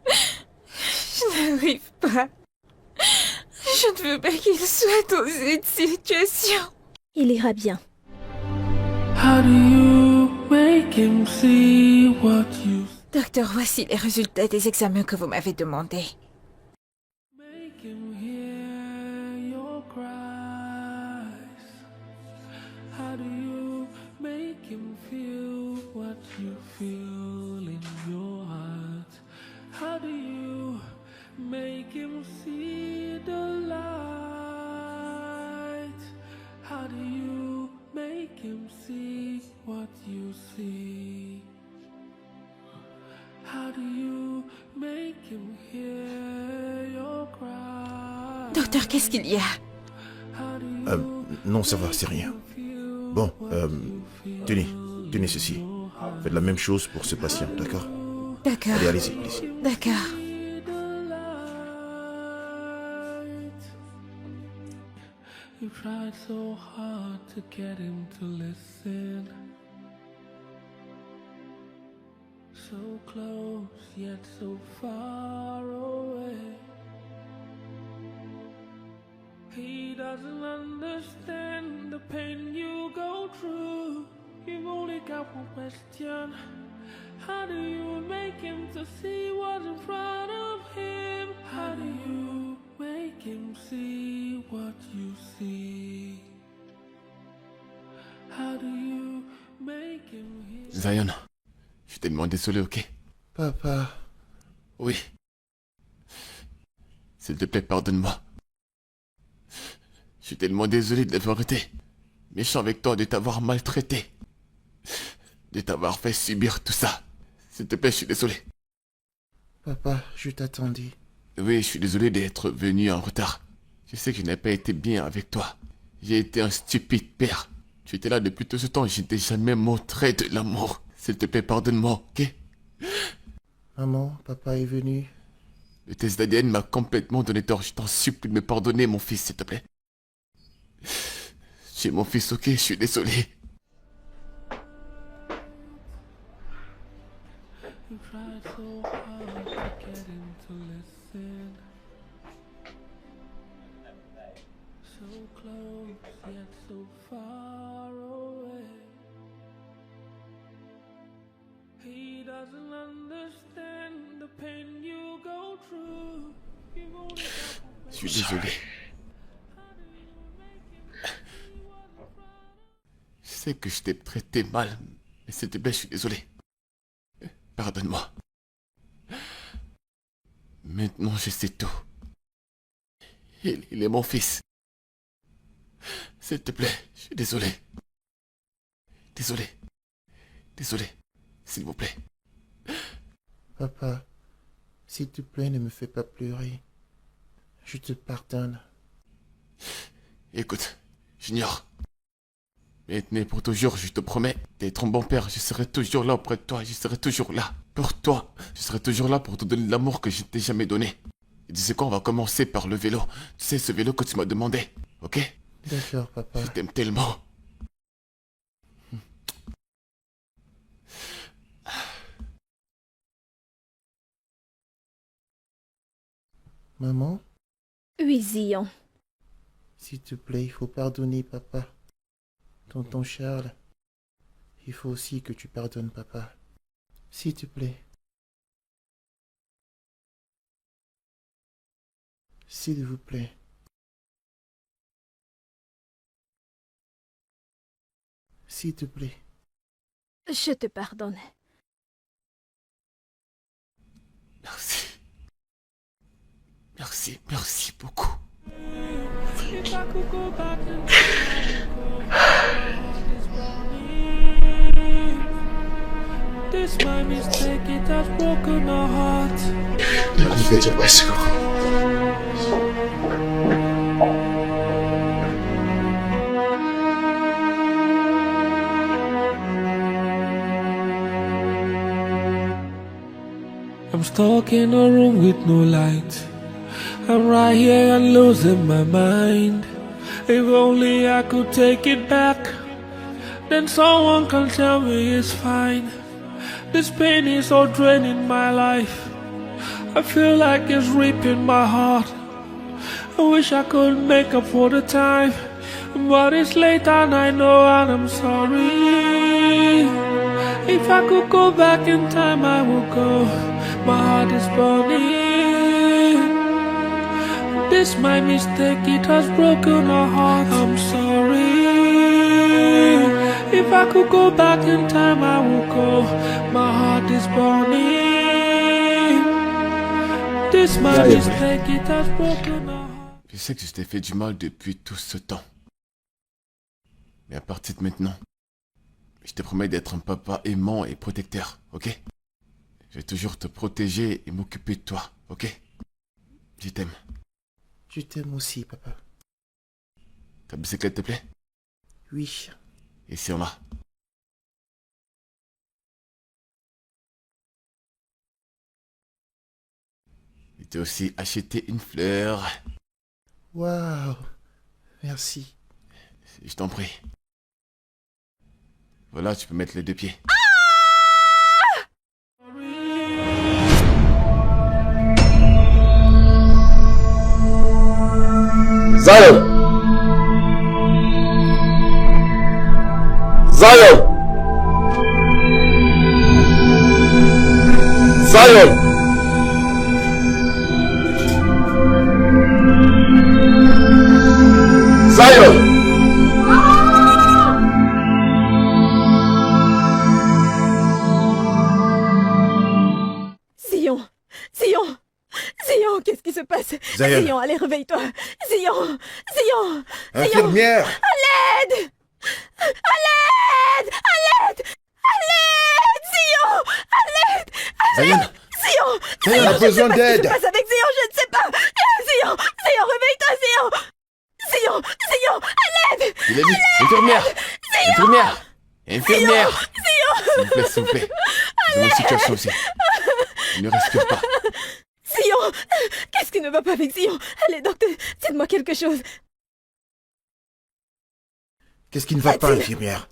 Je n'arrive pas. Je ne veux pas qu'il soit dans cette situation. Il ira bien. How do you make him see what you Docteur, voici les résultats des examens que vous m'avez demandés. make him hear your cries? How do you make him feel what you feel in your heart? How do you make him see the light? How do you make him see what you see? How do you make him hear your cry? Docteur, qu'est-ce qu'il y a? Non, ça va, c'est rien. Bon, tenez ceci. Faites la même chose pour ce patient, d'accord? D'accord, Allez, allez-y. d'accord. You tried so hard to get him to listen. So close yet so far away. He doesn't understand the pain you go through. You've only got one question. How do you make him to see what's in front of him? How do you make him see what you see? How do you make him hear? Zion, je suis tellement désolé, ok? Papa, Oui. S'il te plaît, pardonne-moi. Je suis tellement désolé d'avoir été méchant avec toi, de t'avoir maltraité, de t'avoir fait subir tout ça. S'il te plaît, je suis désolé. papa, je t'attendais. Oui, je suis désolé d'être venu en retard. Je sais que je n'ai pas été bien avec toi. J'ai été un stupide père. Tu étais là depuis tout ce temps et je ne t'ai jamais montré de l'amour. S'il te plaît, pardonne-moi, ok? Maman, papa est venu. Le test d'ADN m'a complètement donné tort. Je t'en supplie de me pardonner, mon fils, s'il te plaît. Tu es mon fils, ok? Je suis désolé. You tried so hard to get him to listen. So close yet so far away. He doesn't understand the pain you go through. You've only got one Je suis désolé. Je sais que je t'ai traité mal, mais s'il te plaît, je suis désolé. Pardonne-moi. Maintenant, je sais tout. Il est mon fils. S'il te plaît, je suis désolé. Désolé. Désolé. S'il vous plaît. Papa, s'il te plaît, ne me fais pas pleurer. Je te pardonne. Écoute, Junior. Maintenant, pour toujours, je te promets d'être un bon père. Je serai toujours là auprès de toi. Je serai toujours là pour toi. Je serai toujours là pour te donner l'amour que je ne t'ai jamais donné. Et tu sais quoi, on va commencer par le vélo. Tu sais, ce vélo que tu m'as demandé. Ok? D'accord, papa. Je t'aime tellement. Maman, Oui, Zion. s'il te plaît, il faut pardonner papa. Tonton Charles, il faut aussi que tu pardonnes papa. S'il te plaît. S'il vous plaît. S'il te plaît. Je te pardonne. Merci. Merci beaucoup. If I could go back in this my mistake, it has broken our heart. Niech bicycle. I'm stuck in a room with no light. I'm right here and losing my mind. If only I could take it back, then someone can tell me it's fine. This pain is so draining my life. I feel like it's ripping my heart. I wish I could make up for the time, but it's late and I know and I'm sorry. If I could go back in time, I would go. My heart is burning. This my mistake, it has broken our heart. I'm sorry. If I could go back in time, I would go. My heart is burning. This my mistake, it has broken our heart. Je sais que je t'ai fait du mal depuis tout ce temps. Mais à partir de maintenant, je te promets d'être un papa aimant et protecteur, ok? Je vais toujours te protéger et m'occuper de toi, ok? Je t'aime. Je t'aime aussi, papa. Ta bicyclette te plaît? Oui. Et si on a? Je t'ai aussi acheté une fleur. Waouh. Merci. Je t'en prie. Voilà, tu peux mettre les deux pieds. Zion! Zion! Zion! Zion! Zion, qu'est-ce qui se passe? Zion. Zion, allez, réveille-toi. Zion! Infirmière! À l'aide! Zion! À l'aide! Zion! Zion! On a besoin Qu'est-ce qui d'aide! se passe avec Zion? Je ne sais pas! Zion! Réveille-toi, Zion! À l'aide! Il est vite! Infirmière! Infirmière! S'il vous plaît. C'est une situation aussi. Il ne respire pas. Zion! Qu'est-ce qui ne va pas avec Zion? Allez, docteur, dites-moi quelque chose. Qu'est-ce qui ne va pas, infirmière?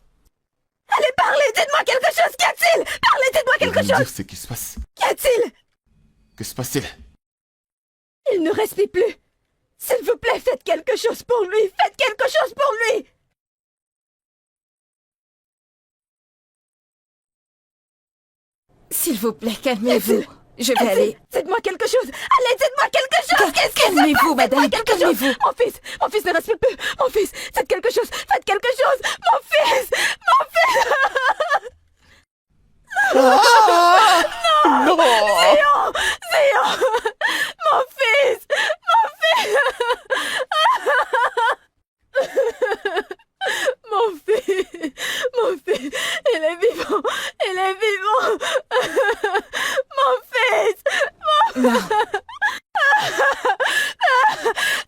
Allez, parlez, dites-moi quelque chose. Qu'y a-t-il? Parlez, dites-moi Je vais quelque vous dire chose. ce qui se passe. Qu'y a-t-il? Que se passe-t-il? Il ne respire plus. S'il vous plaît, faites quelque chose pour lui. Faites quelque chose pour lui. S'il vous plaît, calmez-vous. Je vais aller. Dites-moi quelque chose. Allez, dites-moi quelque chose. Qu'est-ce qui se passe? Calmez-vous, madame. Dites-moi quelque chose. Calmez-vous. Mon fils ne respire plus. Mon fils, faites quelque chose. Faites quelque chose. Mon fils. Non! Zion. Mon fils. Mon fils. Il est vivant. Mon fils. Non,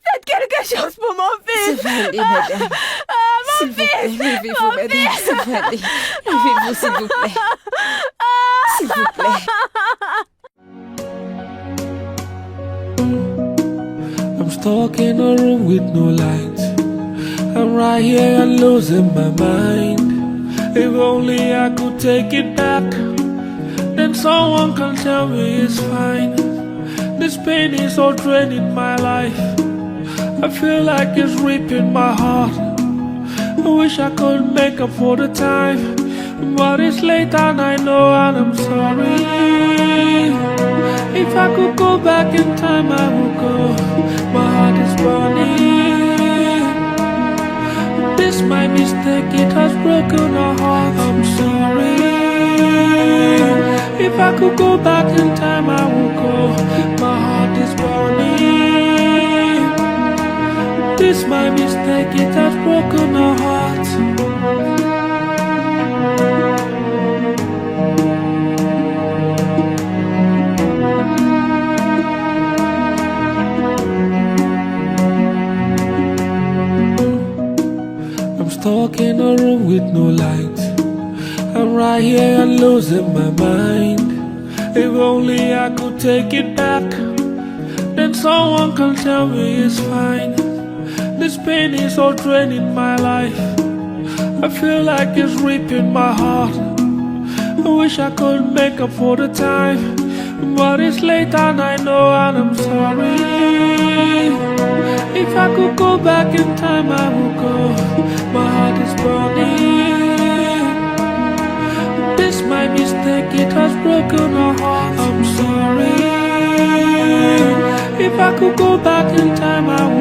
Faites quelque chose pour mon ça fils. va aller, madame. S'il vous plaît, levez-vous, madame. Ça va aller. Levez-vous, s'il vous plaît. S'il vous plaît. I'm stuck in a room with no light. I'm right here and losing my mind. If only I could take it back, then someone can tell me it's fine. This pain is so draining my life. I feel like it's ripping my heart. I wish I could make up for the time, but it's late and I know and I'm sorry. If I could go back in time, I would go. My heart is burning. This my mistake, it has broken our heart. I'm sorry. If I could go back in time, I would go. My heart is burning. This my mistake, it has broken our hearts. Stuck in a room with no light. I'm right here and losing my mind. If only I could take it back, then someone can tell me it's fine. This pain is so draining my life. I feel like it's ripping my heart. I wish I could make up for the time, but it's late and I know, and I'm sorry. If I could go back in time, I would go. My heart is burning. This my mistake, it has broken our heart. I'm sorry. If I could go back in time, I would